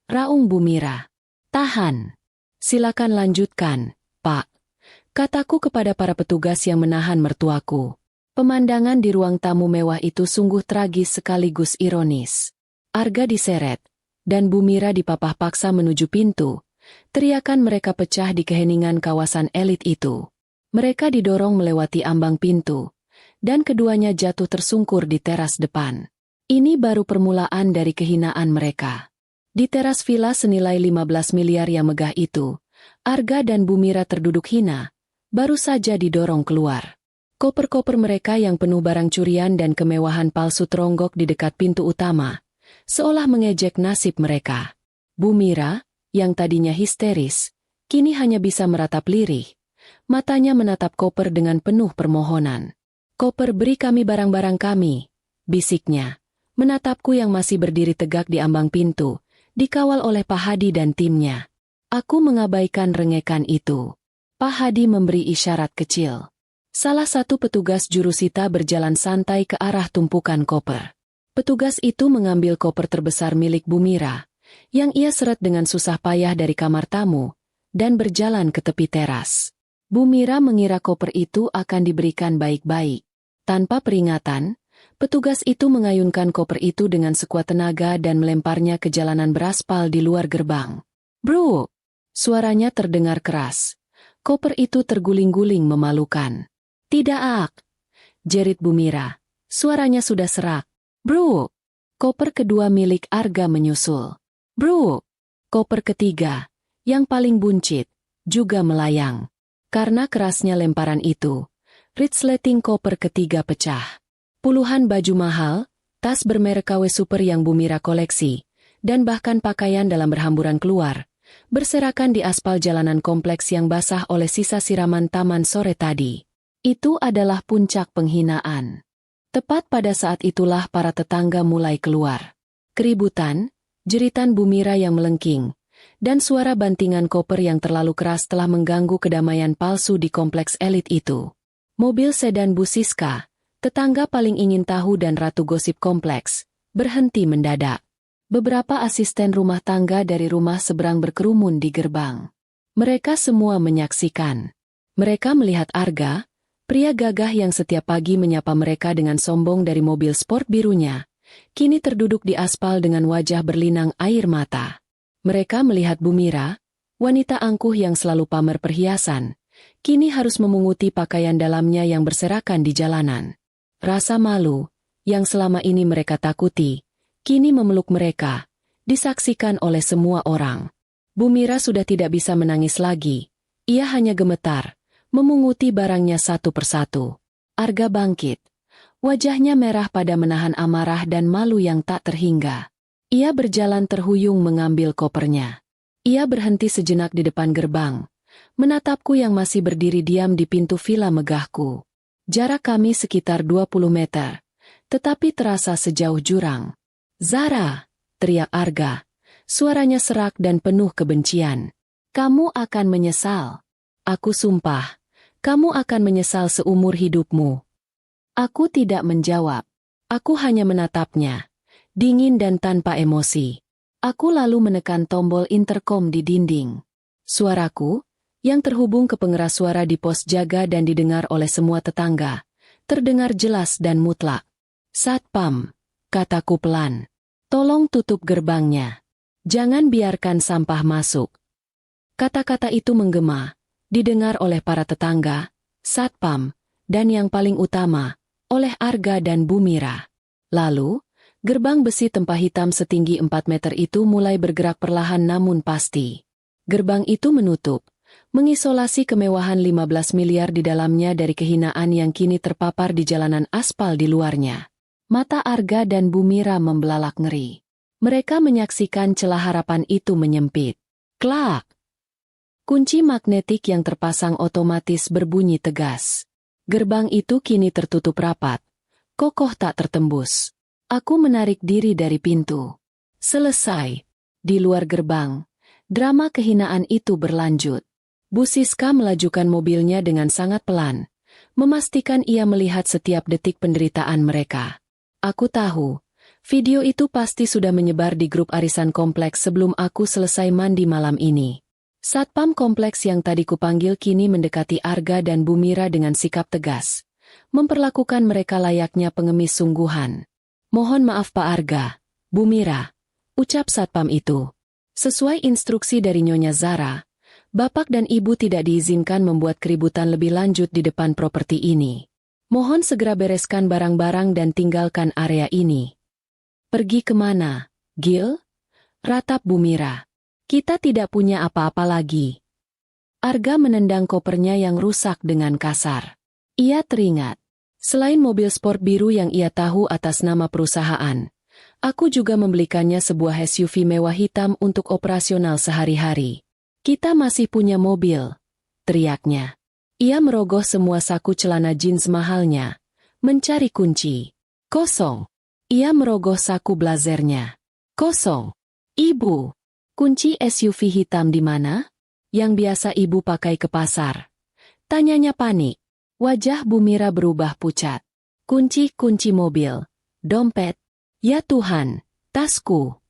[SPEAKER 1] Raung Bu Mira. Tahan. Silakan lanjutkan, Pak. Kataku kepada para petugas yang menahan mertuaku. Pemandangan di ruang tamu mewah itu sungguh tragis sekaligus ironis. Arga diseret, dan Bu Mira dipapah paksa menuju pintu. Teriakan mereka pecah di keheningan kawasan elit itu. Mereka didorong melewati ambang pintu, dan keduanya jatuh tersungkur di teras depan. Ini baru permulaan dari kehinaan mereka. Di teras villa senilai 15 miliar yang megah itu, Arga dan Bu Mira terduduk hina, baru saja didorong keluar. Koper-koper mereka yang penuh barang curian dan kemewahan palsu teronggok di dekat pintu utama, seolah mengejek nasib mereka. Bu Mira, yang tadinya histeris, kini hanya bisa meratap lirih. Matanya menatap koper dengan penuh permohonan. Koper, beri kami barang-barang kami, bisiknya. Menatapku yang masih berdiri tegak di ambang pintu, dikawal oleh Pak Hadi dan timnya. Aku mengabaikan rengekan itu. Pak Hadi memberi isyarat kecil. Salah satu petugas jurusita berjalan santai ke arah tumpukan koper. Petugas itu mengambil koper terbesar milik Bu Mira, yang ia seret dengan susah payah dari kamar tamu, dan berjalan ke tepi teras. Bu Mira mengira koper itu akan diberikan baik-baik. Tanpa peringatan, petugas itu mengayunkan koper itu dengan sekuat tenaga dan melemparnya ke jalanan beraspal di luar gerbang. Bro! Suaranya terdengar keras. Koper itu terguling-guling memalukan. Tidak, jerit Bu Mira. Suaranya sudah serak. Bro! Koper kedua milik Arga menyusul. Bro! Koper ketiga, yang paling buncit, juga melayang. Karena kerasnya lemparan itu, resleting koper ketiga pecah. Puluhan baju mahal, tas bermerek KW Super yang Bu Mira koleksi, dan bahkan pakaian dalam berhamburan keluar, berserakan di aspal jalanan kompleks yang basah oleh sisa siraman taman sore tadi. Itu adalah puncak penghinaan. Tepat pada saat itulah para tetangga mulai keluar. Keributan, jeritan Bu Mira yang melengking, dan suara bantingan koper yang terlalu keras telah mengganggu kedamaian palsu di kompleks elit itu. Mobil sedan Bu Siska, tetangga paling ingin tahu dan ratu gosip kompleks, berhenti mendadak. Beberapa asisten rumah tangga dari rumah seberang berkerumun di gerbang. Mereka semua menyaksikan. Mereka melihat Arga, pria gagah yang setiap pagi menyapa mereka dengan sombong dari mobil sport birunya, kini terduduk di aspal dengan wajah berlinang air mata. Mereka melihat Bu Mira, wanita angkuh yang selalu pamer perhiasan, kini harus memunguti pakaian dalamnya yang berserakan di jalanan. Rasa malu, yang selama ini mereka takuti, kini memeluk mereka, disaksikan oleh semua orang. Bu Mira sudah tidak bisa menangis lagi, ia hanya gemetar, memunguti barangnya satu persatu. Arga bangkit. Wajahnya merah pada menahan amarah dan malu yang tak terhingga. Ia berjalan terhuyung mengambil kopernya. Ia berhenti sejenak di depan gerbang, menatapku yang masih berdiri diam di pintu villa megahku. Jarak kami sekitar 20 meter, tetapi terasa sejauh jurang. Zara, teriak Arga, suaranya serak dan penuh kebencian. Kamu akan menyesal. Aku sumpah, kamu akan menyesal seumur hidupmu. Aku tidak menjawab. Aku hanya menatapnya, dingin dan tanpa emosi. Aku lalu menekan tombol interkom di dinding. Suaraku, yang terhubung ke pengeras suara di pos jaga dan didengar oleh semua tetangga, terdengar jelas dan mutlak. "Satpam," kataku pelan. "Tolong tutup gerbangnya. Jangan biarkan sampah masuk." Kata-kata itu menggema, didengar oleh para tetangga, satpam, dan yang paling utama, oleh Arga dan Bu Mira. Lalu, gerbang besi tempah hitam setinggi 4 meter itu mulai bergerak perlahan namun pasti. Gerbang itu menutup, mengisolasi kemewahan 15 miliar di dalamnya dari kehinaan yang kini terpapar di jalanan aspal di luarnya. Mata Arga dan Bu Mira membelalak ngeri. Mereka menyaksikan celah harapan itu menyempit. Klak! Kunci magnetik yang terpasang otomatis berbunyi tegas. Gerbang itu kini tertutup rapat, kokoh tak tertembus. Aku menarik diri dari pintu. Selesai. Di luar gerbang, drama kehinaan itu berlanjut. Bu Siska melajukan mobilnya dengan sangat pelan, memastikan ia melihat setiap detik penderitaan mereka. Aku tahu, video itu pasti sudah menyebar di grup arisan kompleks sebelum aku selesai mandi malam ini. Satpam kompleks yang tadi kupanggil kini mendekati Arga dan Bu Mira dengan sikap tegas, memperlakukan mereka layaknya pengemis sungguhan. "Mohon maaf Pak Arga, Bu Mira," ucap satpam itu. "Sesuai instruksi dari Nyonya Zara, Bapak dan Ibu tidak diizinkan membuat keributan lebih lanjut di depan properti ini. Mohon segera bereskan barang-barang dan tinggalkan area ini." "Pergi kemana, Gil?" ratap Bu Mira. "Kita tidak punya apa-apa lagi." Arga menendang kopernya yang rusak dengan kasar. Ia teringat. Selain mobil sport biru yang ia tahu atas nama perusahaan, aku juga membelikannya sebuah SUV mewah hitam untuk operasional sehari-hari. "Kita masih punya mobil," teriaknya. Ia merogoh semua saku celana jeans mahalnya, mencari kunci. Kosong. Ia merogoh saku blazernya. Kosong. "Ibu, kunci SUV hitam di mana? Yang biasa Ibu pakai ke pasar?" tanyanya panik. Wajah Bu Mira berubah pucat. Kunci mobil. Dompet. Ya Tuhan, tasku."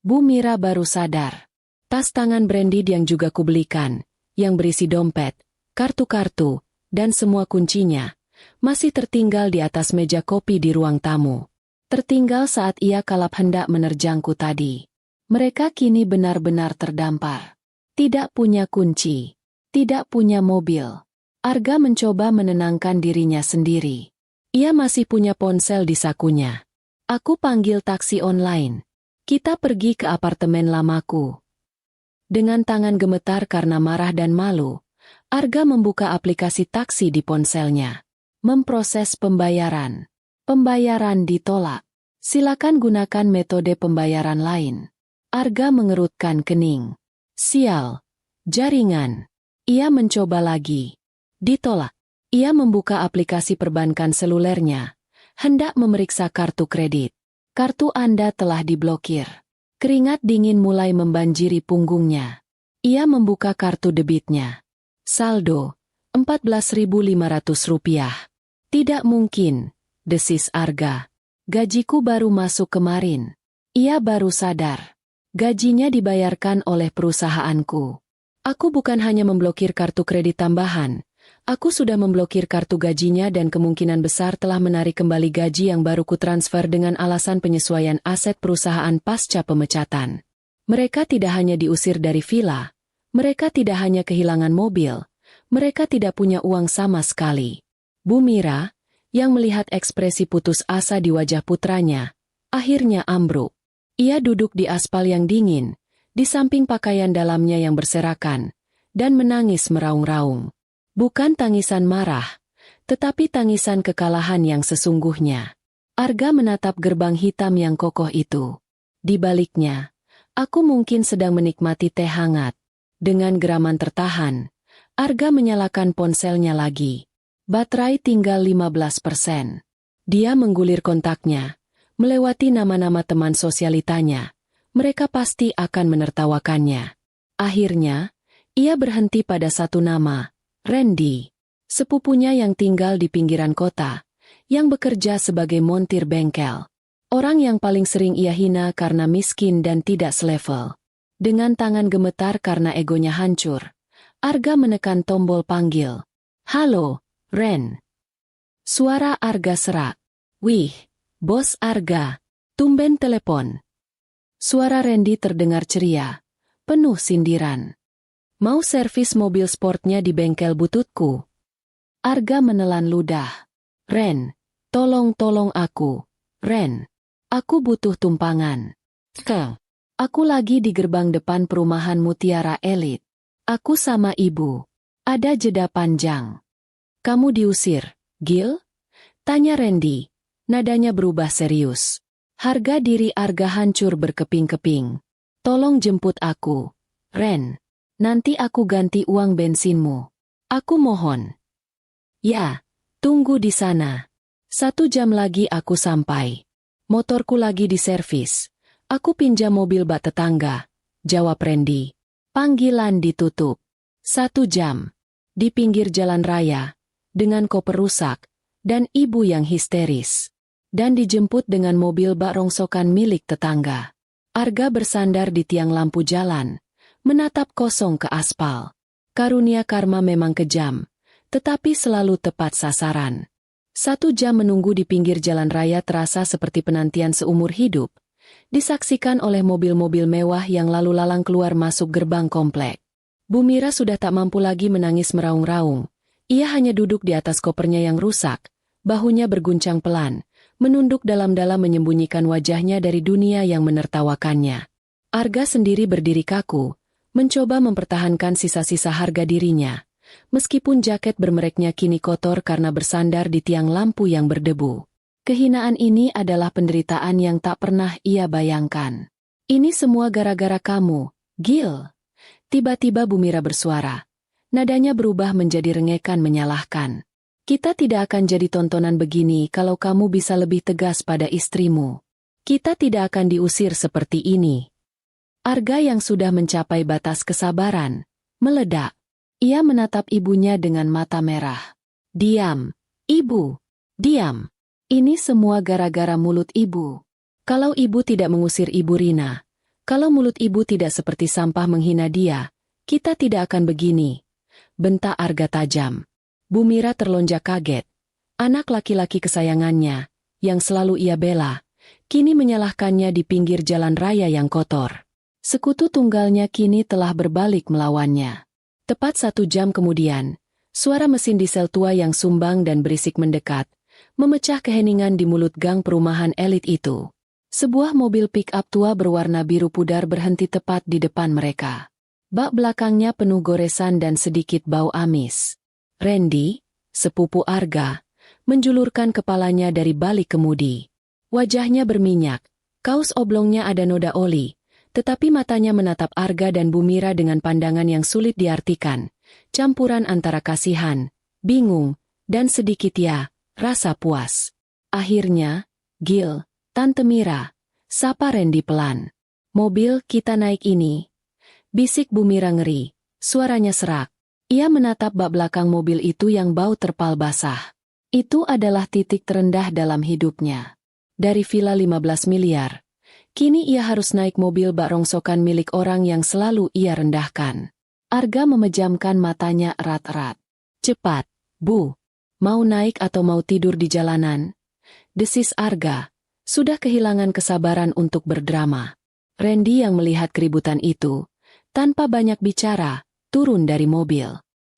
[SPEAKER 1] Bu Mira baru sadar. Tas tangan branded yang juga kubelikan, yang berisi dompet, kartu-kartu, dan semua kuncinya, masih tertinggal di atas meja kopi di ruang tamu. Tertinggal saat ia kalap hendak menerjangku tadi. Mereka kini benar-benar terdampar. Tidak punya kunci. Tidak punya mobil. Arga mencoba menenangkan dirinya sendiri. Ia masih punya ponsel di sakunya. "Aku panggil taksi online. Kita pergi ke apartemen lamaku." Dengan tangan gemetar karena marah dan malu, Arga membuka aplikasi taksi di ponselnya. Memproses pembayaran. Pembayaran ditolak. "Silakan gunakan metode pembayaran lain." Arga mengerutkan kening. Sial. Jaringan. Ia mencoba lagi. Ditolak. Ia membuka aplikasi perbankan selulernya, hendak memeriksa kartu kredit. "Kartu Anda telah diblokir." Keringat dingin mulai membanjiri punggungnya. Ia membuka kartu debitnya. Saldo, Rp14.500. "Tidak mungkin," desis Arga. "Gajiku baru masuk kemarin." Ia baru sadar. Gajinya dibayarkan oleh perusahaanku. Aku bukan hanya memblokir kartu kredit tambahan, aku sudah memblokir kartu gajinya dan kemungkinan besar telah menarik kembali gaji yang baru kutransfer dengan alasan penyesuaian aset perusahaan pasca pemecatan. Mereka tidak hanya diusir dari villa, mereka tidak hanya kehilangan mobil, mereka tidak punya uang sama sekali. Bu Mira, yang melihat ekspresi putus asa di wajah putranya, akhirnya ambruk. Ia duduk di aspal yang dingin, di samping pakaian dalamnya yang berserakan, dan menangis meraung-raung. Bukan tangisan marah, tetapi tangisan kekalahan yang sesungguhnya. Arga menatap gerbang hitam yang kokoh itu. Di baliknya, aku mungkin sedang menikmati teh hangat. Dengan geraman tertahan, Arga menyalakan ponselnya lagi. Baterai tinggal 15%. Dia menggulir kontaknya, melewati nama-nama teman sosialitanya. Mereka pasti akan menertawakannya. Akhirnya, ia berhenti pada satu nama, Randy. Sepupunya yang tinggal di pinggiran kota, yang bekerja sebagai montir bengkel. Orang yang paling sering ia hina karena miskin dan tidak selevel. Dengan tangan gemetar karena egonya hancur, Arga menekan tombol panggil. "Halo, Ren." Suara Arga serak. "Wih, Bos Arga, tumben telepon." Suara Randy terdengar ceria, penuh sindiran. "Mau servis mobil sportnya di bengkel bututku?" Arga menelan ludah. "Ren, tolong aku. Ren, aku butuh tumpangan." Aku lagi di gerbang depan perumahan Mutiara Elit. Aku sama ibu. Ada jeda panjang." "Kamu diusir, Gil?" tanya Randy. Nadanya berubah serius. Harga diri Arga hancur berkeping-keping. "Tolong jemput aku, Ren. Nanti aku ganti uang bensinmu. Aku mohon." "Ya, tunggu di sana. 1 jam lagi aku sampai. Motorku lagi diservis. Aku pinjam mobil bak tetangga," jawab Randy. Panggilan ditutup. 1 jam. Di pinggir jalan raya, dengan koper rusak, dan ibu yang histeris. Dan dijemput dengan mobil bak rongsokan milik tetangga. Arga bersandar di tiang lampu jalan, menatap kosong ke aspal. Karunia karma memang kejam, tetapi selalu tepat sasaran. 1 jam menunggu di pinggir jalan raya terasa seperti penantian seumur hidup, disaksikan oleh mobil-mobil mewah yang lalu lalang keluar masuk gerbang komplek. Bu Mira sudah tak mampu lagi menangis meraung-raung. Ia hanya duduk di atas kopernya yang rusak, bahunya berguncang pelan, menunduk dalam-dalam menyembunyikan wajahnya dari dunia yang menertawakannya. Arga sendiri berdiri kaku, mencoba mempertahankan sisa-sisa harga dirinya, meskipun jaket bermereknya kini kotor karena bersandar di tiang lampu yang berdebu. Kehinaan ini adalah penderitaan yang tak pernah ia bayangkan. "Ini semua gara-gara kamu, Gil." Tiba-tiba Bu Mira bersuara. Nadanya berubah menjadi rengekan menyalahkan. "Kita tidak akan jadi tontonan begini kalau kamu bisa lebih tegas pada istrimu. Kita tidak akan diusir seperti ini." Arga yang sudah mencapai batas kesabaran, meledak. Ia menatap ibunya dengan mata merah. "Diam, Ibu. Diam. Ini semua gara-gara mulut Ibu. Kalau Ibu tidak mengusir Ibu Rina, kalau mulut Ibu tidak seperti sampah menghina dia, kita tidak akan begini," bentak Arga tajam. Bu Mira terlonjak kaget. Anak laki-laki kesayangannya, yang selalu ia bela, kini menyalahkannya di pinggir jalan raya yang kotor. Sekutu tunggalnya kini telah berbalik melawannya. Tepat 1 jam kemudian, suara mesin diesel tua yang sumbang dan berisik mendekat, memecah keheningan di mulut gang perumahan elit itu. Sebuah mobil pick-up tua berwarna biru pudar berhenti tepat di depan mereka. Bak belakangnya penuh goresan dan sedikit bau amis. Randy, sepupu Arga, menjulurkan kepalanya dari balik kemudi. Wajahnya berminyak, kaos oblongnya ada noda oli, tetapi matanya menatap Arga dan Bu Mira dengan pandangan yang sulit diartikan, campuran antara kasihan, bingung, dan sedikit rasa puas. Akhirnya, "Gil, Tante Mira," sapa Randy pelan. "Mobil kita naik ini," bisik Bu Mira ngeri, suaranya serak. Ia menatap bak belakang mobil itu yang bau terpal basah. Itu adalah titik terendah dalam hidupnya. Dari villa 15 miliar, kini ia harus naik mobil bak rongsokan milik orang yang selalu ia rendahkan. Arga memejamkan matanya erat-erat. "Cepat, Bu. Mau naik atau mau tidur di jalanan?" desis Arga, sudah kehilangan kesabaran untuk berdrama. Randy yang melihat keributan itu, tanpa banyak bicara, turun dari mobil.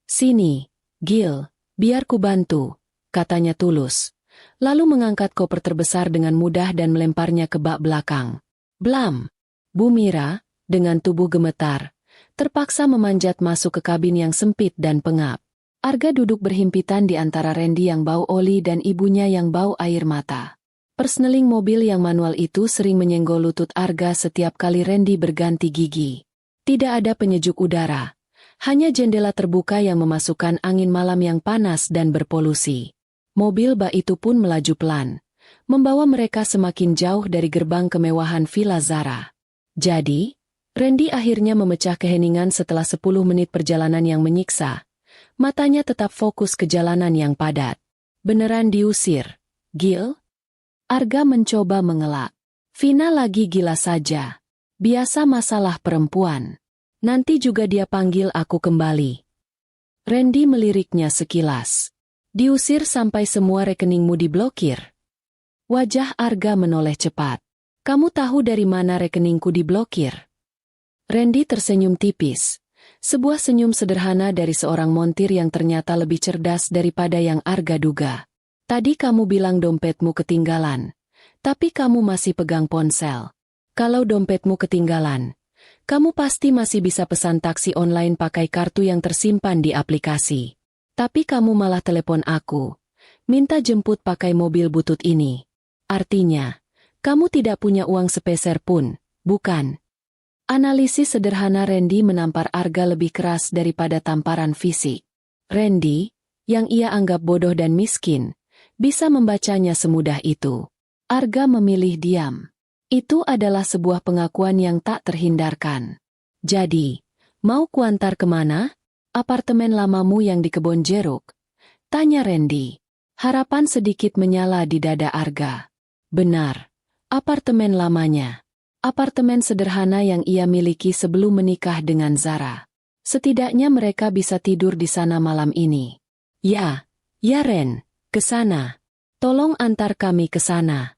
[SPEAKER 1] "Sini, Gil, biar ku bantu," katanya tulus. Lalu mengangkat koper terbesar dengan mudah dan melemparnya ke bak belakang. Blam! Bu Mira, dengan tubuh gemetar, terpaksa memanjat masuk ke kabin yang sempit dan pengap. Arga duduk berhimpitan di antara Randy yang bau oli dan ibunya yang bau air mata. Persneling mobil yang manual itu sering menyenggol lutut Arga setiap kali Randy berganti gigi. Tidak ada penyejuk udara, hanya jendela terbuka yang memasukkan angin malam yang panas dan berpolusi. Mobil bak itu pun melaju pelan, membawa mereka semakin jauh dari gerbang kemewahan Villa Zara. Jadi, Randy akhirnya memecah keheningan setelah 10 menit perjalanan yang menyiksa. Matanya tetap fokus ke jalanan yang padat. "Beneran diusir, Gil?" Arga mencoba mengelak. Vina lagi gila saja. Biasa masalah perempuan. Nanti juga dia panggil aku kembali. Randy meliriknya sekilas. Diusir sampai semua rekeningmu diblokir. Wajah Arga menoleh cepat. Kamu tahu dari mana rekeningku diblokir? Randy tersenyum tipis. Sebuah senyum sederhana dari seorang montir yang ternyata lebih cerdas daripada yang Arga duga. Tadi kamu bilang dompetmu ketinggalan. Tapi kamu masih pegang ponsel. Kalau dompetmu ketinggalan, kamu pasti masih bisa pesan taksi online pakai kartu yang tersimpan di aplikasi. Tapi kamu malah telepon aku, minta jemput pakai mobil butut ini. Artinya, kamu tidak punya uang sepeser pun, bukan? Analisis sederhana Randy menampar Arga lebih keras daripada tamparan fisik. Randy, yang ia anggap bodoh dan miskin, bisa membacanya semudah itu. Arga memilih diam. Itu adalah sebuah pengakuan yang tak terhindarkan. Jadi, mau kuantar kemana? Apartemen lamamu yang di kebun jeruk? Tanya Randy. Harapan sedikit menyala di dada Arga. Benar, apartemen lamanya. Apartemen sederhana yang ia miliki sebelum menikah dengan Zara. Setidaknya mereka bisa tidur di sana malam ini. Ya Ren, ke sana. Tolong antar kami ke sana.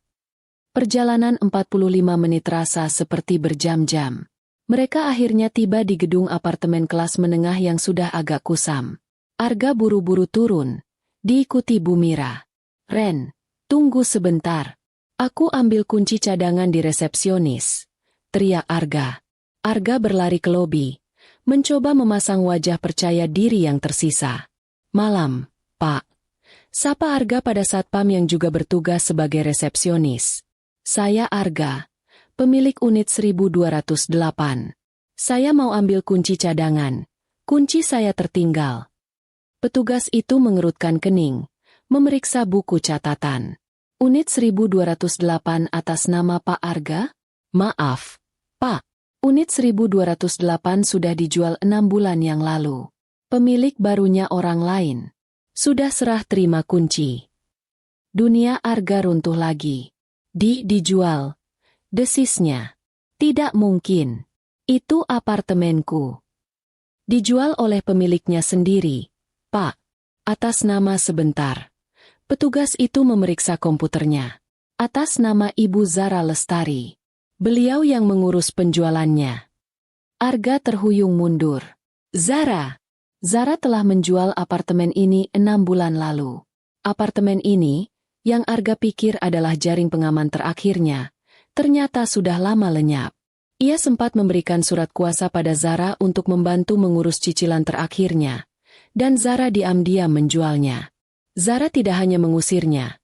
[SPEAKER 1] Perjalanan 45 menit rasa seperti berjam-jam. Mereka akhirnya tiba di gedung apartemen kelas menengah yang sudah agak kusam. Arga buru-buru turun, diikuti Bu Mira. Ren, tunggu sebentar. Aku ambil kunci cadangan di resepsionis. Teriak Arga. Arga berlari ke lobi, mencoba memasang wajah percaya diri yang tersisa. Malam, Pak. Sapa Arga pada satpam yang juga bertugas sebagai resepsionis. Saya Arga, pemilik unit 1208. Saya mau ambil kunci cadangan. Kunci saya tertinggal. Petugas itu mengerutkan kening, memeriksa buku catatan. Unit 1208 atas nama Pak Arga? Maaf, Pak. Unit 1208 sudah dijual 6 bulan yang lalu. Pemilik barunya orang lain. Sudah serah terima kunci. Dunia Arga runtuh lagi. Dijual. Desisnya. Tidak mungkin. Itu apartemenku. Dijual oleh pemiliknya sendiri. Pak. Atas nama sebentar. Petugas itu memeriksa komputernya. Atas nama Ibu Zara Lestari. Beliau yang mengurus penjualannya. Arga terhuyung mundur. Zara telah menjual apartemen ini 6 bulan lalu. Apartemen ini, yang Arga pikir adalah jaring pengaman terakhirnya, ternyata sudah lama lenyap. Ia sempat memberikan surat kuasa pada Zara untuk membantu mengurus cicilan terakhirnya, dan Zara diam-diam menjualnya. Zara tidak hanya mengusirnya.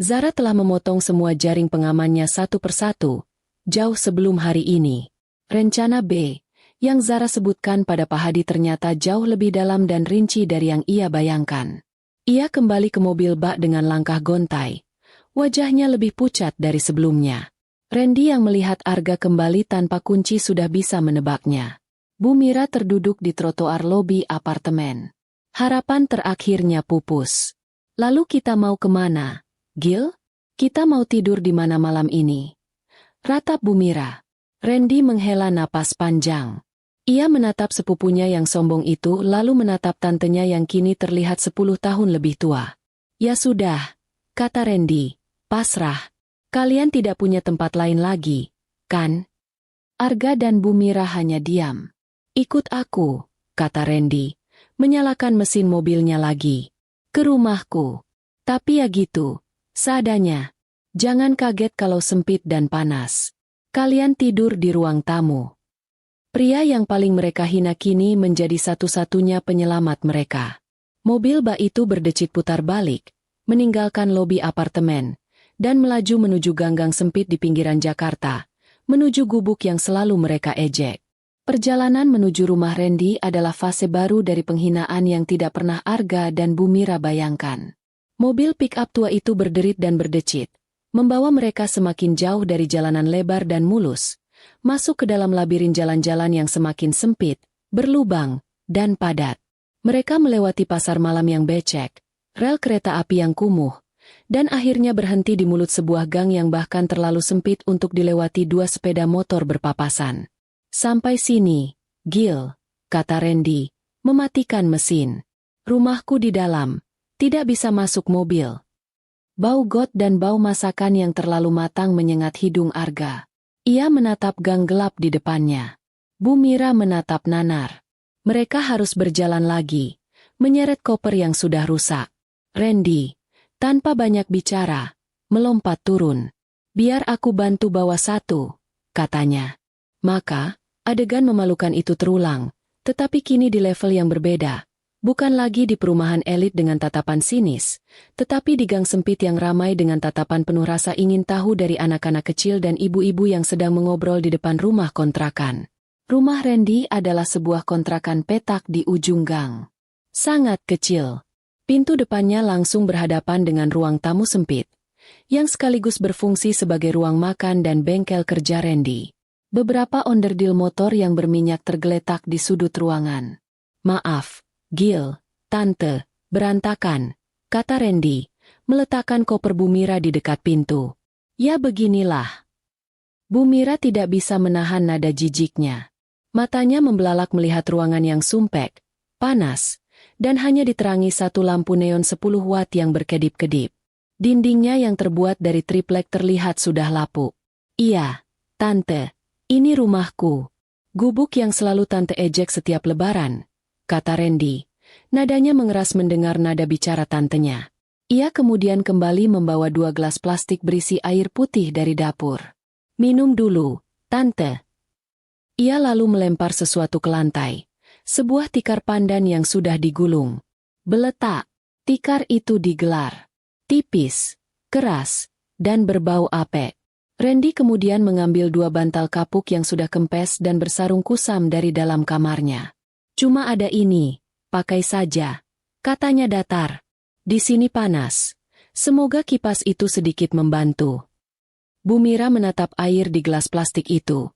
[SPEAKER 1] Zara telah memotong semua jaring pengamannya satu persatu, jauh sebelum hari ini. Rencana B, yang Zara sebutkan pada Pak Hadi ternyata jauh lebih dalam dan rinci dari yang ia bayangkan. Ia kembali ke mobil bak dengan langkah gontai. Wajahnya lebih pucat dari sebelumnya. Randy yang melihat Arga kembali tanpa kunci sudah bisa menebaknya. Bu Mira terduduk di trotoar lobi apartemen. Harapan terakhirnya pupus. Lalu kita mau kemana, Gil? Kita mau tidur di mana malam ini? Ratap Bu Mira. Randy menghela napas panjang. Ia menatap sepupunya yang sombong itu lalu menatap tantenya yang kini terlihat 10 tahun lebih tua. Ya sudah, kata Randy, pasrah. Kalian tidak punya tempat lain lagi, kan? Arga dan Bu Mira hanya diam. Ikut aku, kata Randy, menyalakan mesin mobilnya lagi. Ke rumahku. Tapi ya gitu, seadanya. Jangan kaget kalau sempit dan panas. Kalian tidur di ruang tamu. Pria yang paling mereka hina kini menjadi satu-satunya penyelamat mereka. Mobil bak itu berdecit putar balik, meninggalkan lobi apartemen, dan melaju menuju ganggang sempit di pinggiran Jakarta, menuju gubuk yang selalu mereka ejek. Perjalanan menuju rumah Randy adalah fase baru dari penghinaan yang tidak pernah Arga dan Bu Mira bayangkan. Mobil pick-up tua itu berderit dan berdecit, membawa mereka semakin jauh dari jalanan lebar dan mulus, masuk ke dalam labirin jalan-jalan yang semakin sempit, berlubang, dan padat. Mereka melewati pasar malam yang becek, rel kereta api yang kumuh, dan akhirnya berhenti di mulut sebuah gang yang bahkan terlalu sempit untuk dilewati dua sepeda motor berpapasan. "Sampai sini, Gil," kata Randy, mematikan mesin. "Rumahku di dalam, tidak bisa masuk mobil." Bau got dan bau masakan yang terlalu matang menyengat hidung Arga. Ia menatap gang gelap di depannya. Bu Mira menatap nanar. Mereka harus berjalan lagi, menyeret koper yang sudah rusak. Randy, tanpa banyak bicara, melompat turun. "Biar aku bantu bawa satu," katanya. Maka, adegan memalukan itu terulang, tetapi kini di level yang berbeda. Bukan lagi di perumahan elit dengan tatapan sinis, tetapi di gang sempit yang ramai dengan tatapan penuh rasa ingin tahu dari anak-anak kecil dan ibu-ibu yang sedang mengobrol di depan rumah kontrakan. Rumah Randy adalah sebuah kontrakan petak di ujung gang. Sangat kecil. Pintu depannya langsung berhadapan dengan ruang tamu sempit, yang sekaligus berfungsi sebagai ruang makan dan bengkel kerja Randy. Beberapa onderdil motor yang berminyak tergeletak di sudut ruangan. "Maaf, Gil, Tante, berantakan," kata Randy, meletakkan koper Bu Mira di dekat pintu. "Ya beginilah." Bu Mira tidak bisa menahan nada jijiknya. Matanya membelalak melihat ruangan yang sumpek, panas, dan hanya diterangi satu lampu neon 10 watt yang berkedip-kedip. Dindingnya yang terbuat dari triplek terlihat sudah lapuk. "Iya, Tante, ini rumahku. Gubuk yang selalu Tante ejek setiap lebaran," kata Randy. Nadanya mengeras mendengar nada bicara tantenya. Ia kemudian kembali membawa 2 gelas plastik berisi air putih dari dapur. "Minum dulu, Tante." Ia lalu melempar sesuatu ke lantai. Sebuah tikar pandan yang sudah digulung. Beletak. Tikar itu digelar. Tipis, keras, dan berbau apek. Randy kemudian mengambil 2 bantal kapuk yang sudah kempes dan bersarung kusam dari dalam kamarnya. "Cuma ada ini, pakai saja," katanya datar. "Di sini panas. Semoga kipas itu sedikit membantu." Bu Mira menatap air di gelas plastik itu,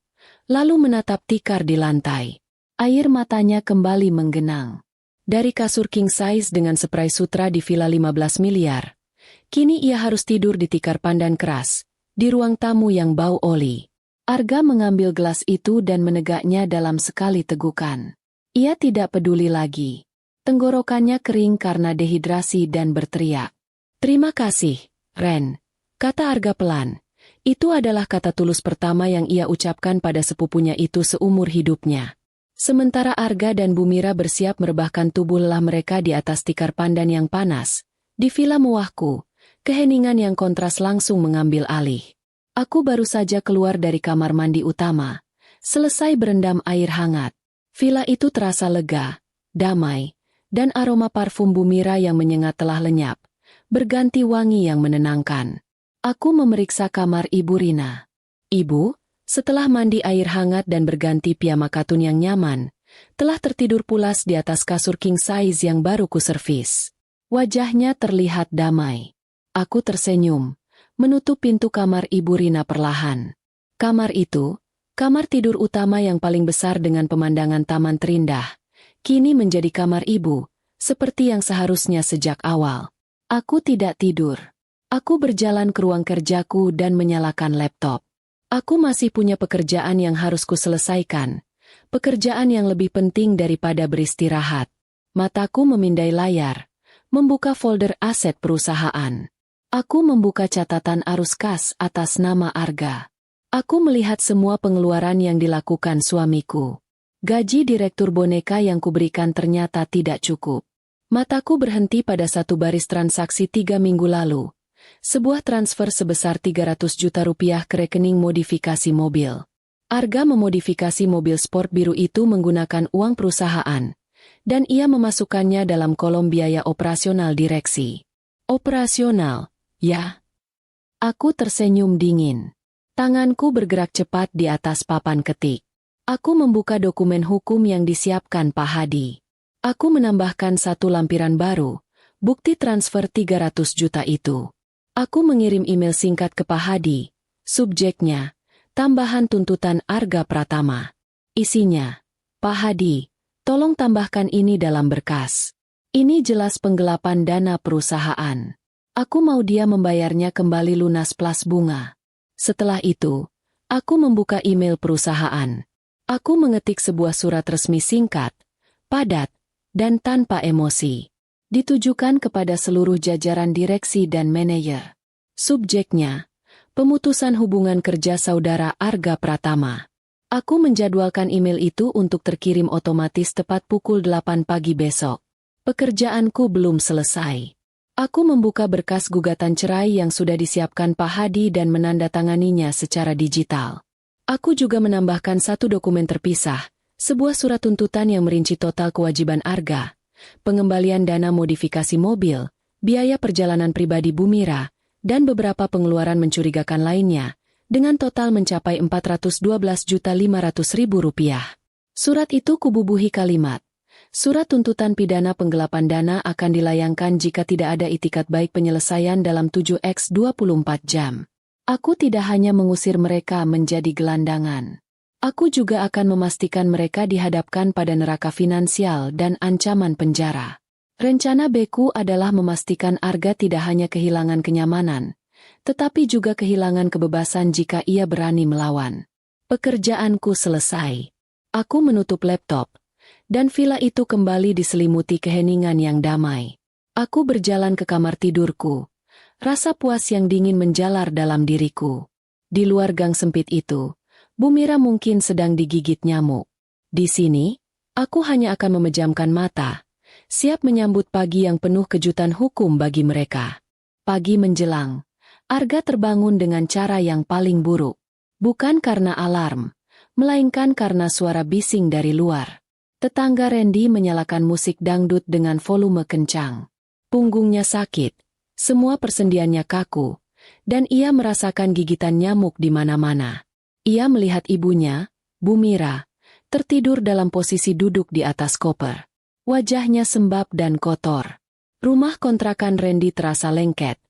[SPEAKER 1] lalu menatap tikar di lantai. Air matanya kembali menggenang. Dari kasur king size dengan spray sutra di Villa 15 miliar, kini ia harus tidur di tikar pandan keras, di ruang tamu yang bau oli. Arga mengambil gelas itu dan menegaknya dalam sekali tegukan. Ia tidak peduli lagi. Tenggorokannya kering karena dehidrasi dan berteriak. "Terima kasih, Ren," kata Arga pelan. Itu adalah kata tulus pertama yang ia ucapkan pada sepupunya itu seumur hidupnya. Sementara Arga dan Bu Mira bersiap merebahkan tubuh lelah mereka di atas tikar pandan yang panas, di villa mewahku, keheningan yang kontras langsung mengambil alih. Aku baru saja keluar dari kamar mandi utama, selesai berendam air hangat. Villa itu terasa lega, damai, dan aroma parfum Bu Mira yang menyengat telah lenyap, berganti wangi yang menenangkan. Aku memeriksa kamar Ibu Rina. Ibu, setelah mandi air hangat dan berganti piyama katun yang nyaman, telah tertidur pulas di atas kasur king size yang baru kuservis. Wajahnya terlihat damai. Aku tersenyum, menutup pintu kamar Ibu Rina perlahan. Kamar itu, kamar tidur utama yang paling besar dengan pemandangan taman terindah, kini menjadi kamar ibu, seperti yang seharusnya sejak awal. Aku tidak tidur. Aku berjalan ke ruang kerjaku dan menyalakan laptop. Aku masih punya pekerjaan yang harus kuselesaikan, pekerjaan yang lebih penting daripada beristirahat. Mataku memindai layar, membuka folder aset perusahaan. Aku membuka catatan arus kas atas nama Arga. Aku melihat semua pengeluaran yang dilakukan suamiku. Gaji direktur boneka yang kuberikan ternyata tidak cukup. Mataku berhenti pada satu baris transaksi 3 minggu lalu. Sebuah transfer sebesar 300 juta rupiah ke rekening modifikasi mobil. Arga memodifikasi mobil sport biru itu menggunakan uang perusahaan, dan ia memasukkannya dalam kolom biaya operasional direksi. Operasional, ya? Aku tersenyum dingin. Tanganku bergerak cepat di atas papan ketik. Aku membuka dokumen hukum yang disiapkan Pak Hadi. Aku menambahkan satu lampiran baru, bukti transfer 300 juta itu. Aku mengirim email singkat ke Pak Hadi, subjeknya, tambahan tuntutan Arga Pratama. Isinya, "Pak Hadi, tolong tambahkan ini dalam berkas. Ini jelas penggelapan dana perusahaan." Aku mau dia membayarnya kembali lunas plus bunga. Setelah itu, aku membuka email perusahaan. Aku mengetik sebuah surat resmi singkat, padat, dan tanpa emosi. Ditujukan kepada seluruh jajaran direksi dan manajer. Subjeknya, pemutusan hubungan kerja saudara Arga Pratama. Aku menjadwalkan email itu untuk terkirim otomatis tepat pukul 8 pagi besok. Pekerjaanku belum selesai. Aku membuka berkas gugatan cerai yang sudah disiapkan Pak Hadi dan menandatanganinya secara digital. Aku juga menambahkan satu dokumen terpisah, sebuah surat tuntutan yang merinci total kewajiban Arga, pengembalian dana modifikasi mobil, biaya perjalanan pribadi Bu Mira, dan beberapa pengeluaran mencurigakan lainnya, dengan total mencapai Rp412.500.000. Surat itu kububuhi kalimat. Surat tuntutan pidana penggelapan dana akan dilayangkan jika tidak ada itikat baik penyelesaian dalam 7x24 jam. Aku tidak hanya mengusir mereka menjadi gelandangan. Aku juga akan memastikan mereka dihadapkan pada neraka finansial dan ancaman penjara. Rencana Beku adalah memastikan Arga tidak hanya kehilangan kenyamanan, tetapi juga kehilangan kebebasan jika ia berani melawan. Pekerjaanku selesai. Aku menutup laptop. Dan villa itu kembali diselimuti keheningan yang damai. Aku berjalan ke kamar tidurku. Rasa puas yang dingin menjalar dalam diriku. Di luar gang sempit itu, Bu Mira mungkin sedang digigit nyamuk. Di sini, aku hanya akan memejamkan mata, siap menyambut pagi yang penuh kejutan hukum bagi mereka. Pagi menjelang, Arga terbangun dengan cara yang paling buruk. Bukan karena alarm, melainkan karena suara bising dari luar. Tetangga Randy menyalakan musik dangdut dengan volume kencang. Punggungnya sakit, semua persendiannya kaku, dan ia merasakan gigitan nyamuk di mana-mana. Ia melihat ibunya, Bu Mira, tertidur dalam posisi duduk di atas koper. Wajahnya sembab dan kotor. Rumah kontrakan Randy terasa lengket,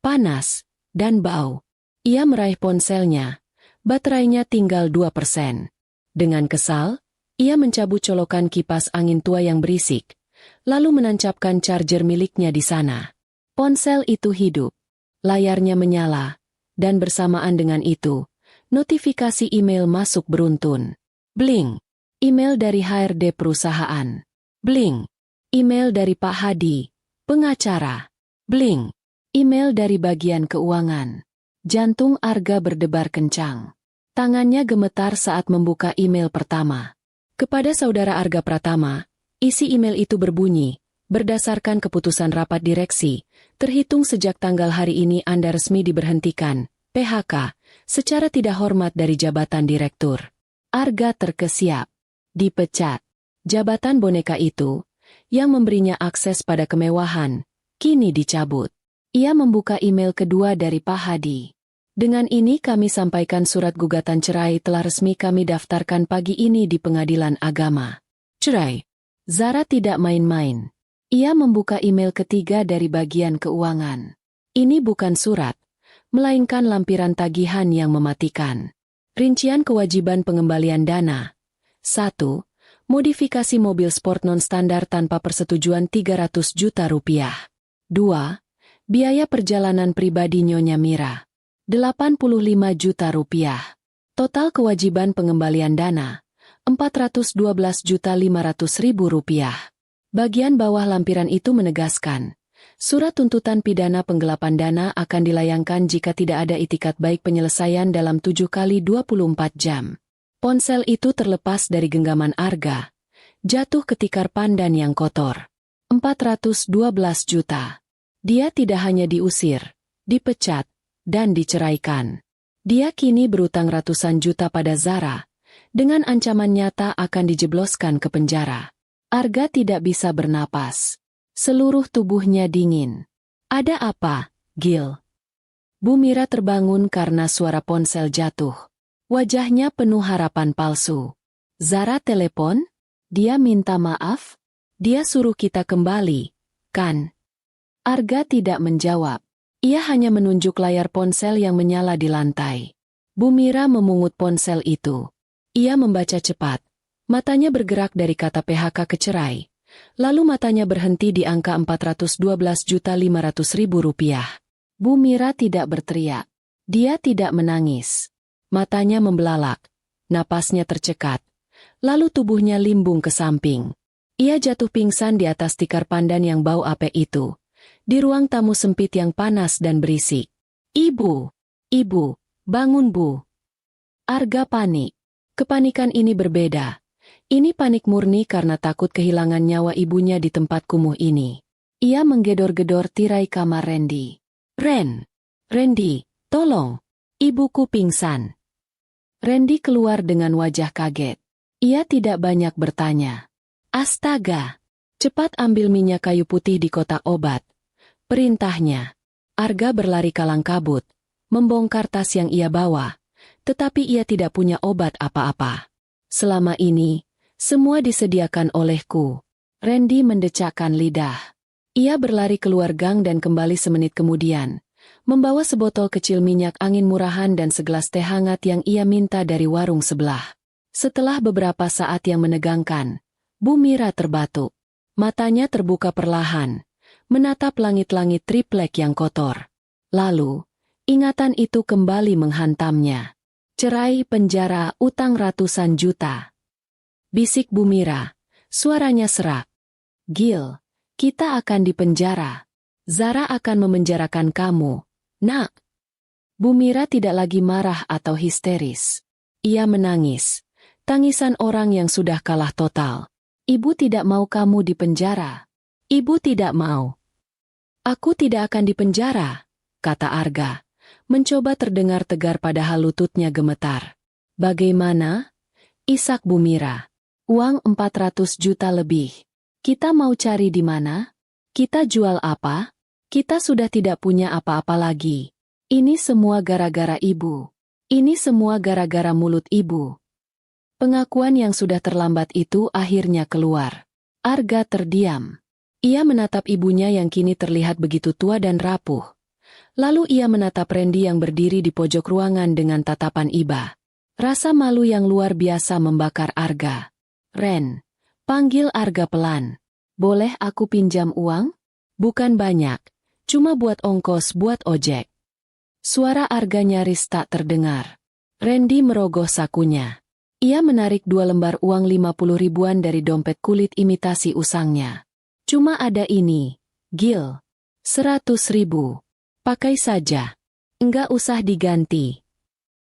[SPEAKER 1] panas, dan bau. Ia meraih ponselnya, baterainya tinggal 2%. Dengan kesal, ia mencabut colokan kipas angin tua yang berisik, lalu menancapkan charger miliknya di sana. Ponsel itu hidup. Layarnya menyala, dan bersamaan dengan itu, notifikasi email masuk beruntun. Bling. Email dari HRD perusahaan. Bling. Email dari Pak Hadi, pengacara. Bling. Email dari bagian keuangan. Jantung Arga berdebar kencang. Tangannya gemetar saat membuka email pertama. Kepada saudara Arga Pratama, isi email itu berbunyi, berdasarkan keputusan rapat direksi, terhitung sejak tanggal hari ini Anda resmi diberhentikan, PHK, secara tidak hormat dari jabatan direktur. Arga terkesiap. Dipecat. Jabatan boneka itu, yang memberinya akses pada kemewahan, kini dicabut. Ia membuka email kedua dari Pak Hadi. Dengan ini kami sampaikan surat gugatan cerai telah resmi kami daftarkan pagi ini di Pengadilan Agama. Cerai. Zara tidak main-main. Ia membuka email ketiga dari bagian keuangan. Ini bukan surat, melainkan lampiran tagihan yang mematikan. Rincian kewajiban pengembalian dana. 1. Modifikasi mobil sport non-standar tanpa persetujuan Rp300 juta. 2. Biaya perjalanan pribadi Nyonya Mira. Rp85 juta. Total kewajiban pengembalian dana, Rp412.500.000. Bagian bawah lampiran itu menegaskan, surat tuntutan pidana penggelapan dana akan dilayangkan jika tidak ada itikat baik penyelesaian dalam 7x24 jam. Ponsel itu terlepas dari genggaman Arga, jatuh ke tikar pandan yang kotor. 412 juta. Dia tidak hanya diusir, dipecat, dan diceraikan. Dia kini berutang ratusan juta pada Zara, dengan ancaman nyata akan dijebloskan ke penjara. Arga tidak bisa bernapas. Seluruh tubuhnya dingin. Ada apa, Gil? Bu Mira terbangun karena suara ponsel jatuh. Wajahnya penuh harapan palsu. Zara telepon? Dia minta maaf? Dia suruh kita kembali, kan? Arga tidak menjawab. Ia hanya menunjuk layar ponsel yang menyala di lantai. Bu Mira memungut ponsel itu. Ia membaca cepat. Matanya bergerak dari kata PHK ke cerai, Lalu matanya berhenti di angka 412.500.000 rupiah. Bu Mira tidak berteriak. Dia tidak menangis. Matanya membelalak. Napasnya tercekat. Lalu tubuhnya limbung ke samping. Ia jatuh pingsan di atas tikar pandan yang bau apek itu. Di ruang tamu sempit yang panas dan berisik. Ibu! Ibu! Bangun, Bu! Arga panik. Kepanikan ini berbeda. Ini panik murni karena takut kehilangan nyawa ibunya di tempat kumuh ini. Ia menggedor-gedor tirai kamar Randy. Randy, tolong! Ibuku pingsan. Randy keluar dengan wajah kaget. Ia tidak banyak bertanya. Astaga! Cepat ambil minyak kayu putih di kotak obat. Perintahnya. Arga berlari kalang kabut, membongkar tas yang ia bawa. Tetapi ia tidak punya obat apa-apa. Selama ini, semua disediakan olehku. Randy mendecakkan lidah. Ia berlari keluar gang dan kembali semenit kemudian, membawa sebotol kecil minyak angin murahan dan segelas teh hangat yang ia minta dari warung sebelah. Setelah beberapa saat yang menegangkan, Bu Mira terbatuk. Matanya terbuka perlahan, menatap langit-langit triplek yang kotor. Lalu, ingatan itu kembali menghantamnya. Cerai, penjara, utang ratusan juta. Bisik Bu Mira, suaranya serak. Gil, kita akan dipenjara. Zara akan memenjarakan kamu, nak. Bu Mira tidak lagi marah atau histeris. Ia menangis. Tangisan orang yang sudah kalah total. Ibu tidak mau kamu dipenjara. Ibu tidak mau. Aku tidak akan dipenjara, kata Arga. Mencoba terdengar tegar padahal lututnya gemetar. Bagaimana? Isak Bu Mira. Uang 400 juta lebih. Kita mau cari di mana? Kita jual apa? Kita sudah tidak punya apa-apa lagi. Ini semua gara-gara ibu. Ini semua gara-gara mulut ibu. Pengakuan yang sudah terlambat itu akhirnya keluar. Arga terdiam. Ia menatap ibunya yang kini terlihat begitu tua dan rapuh. Lalu ia menatap Randy yang berdiri di pojok ruangan dengan tatapan iba. Rasa malu yang luar biasa membakar Arga. Ren, panggil Arga pelan. Boleh aku pinjam uang? Bukan banyak, cuma buat ongkos buat ojek. Suara Arga nyaris tak terdengar. Randy merogoh sakunya. Ia menarik 2 lembar uang 50 ribuan dari dompet kulit imitasi usangnya. Cuma ada ini, Gil. 100 ribu. Pakai saja. Enggak usah diganti.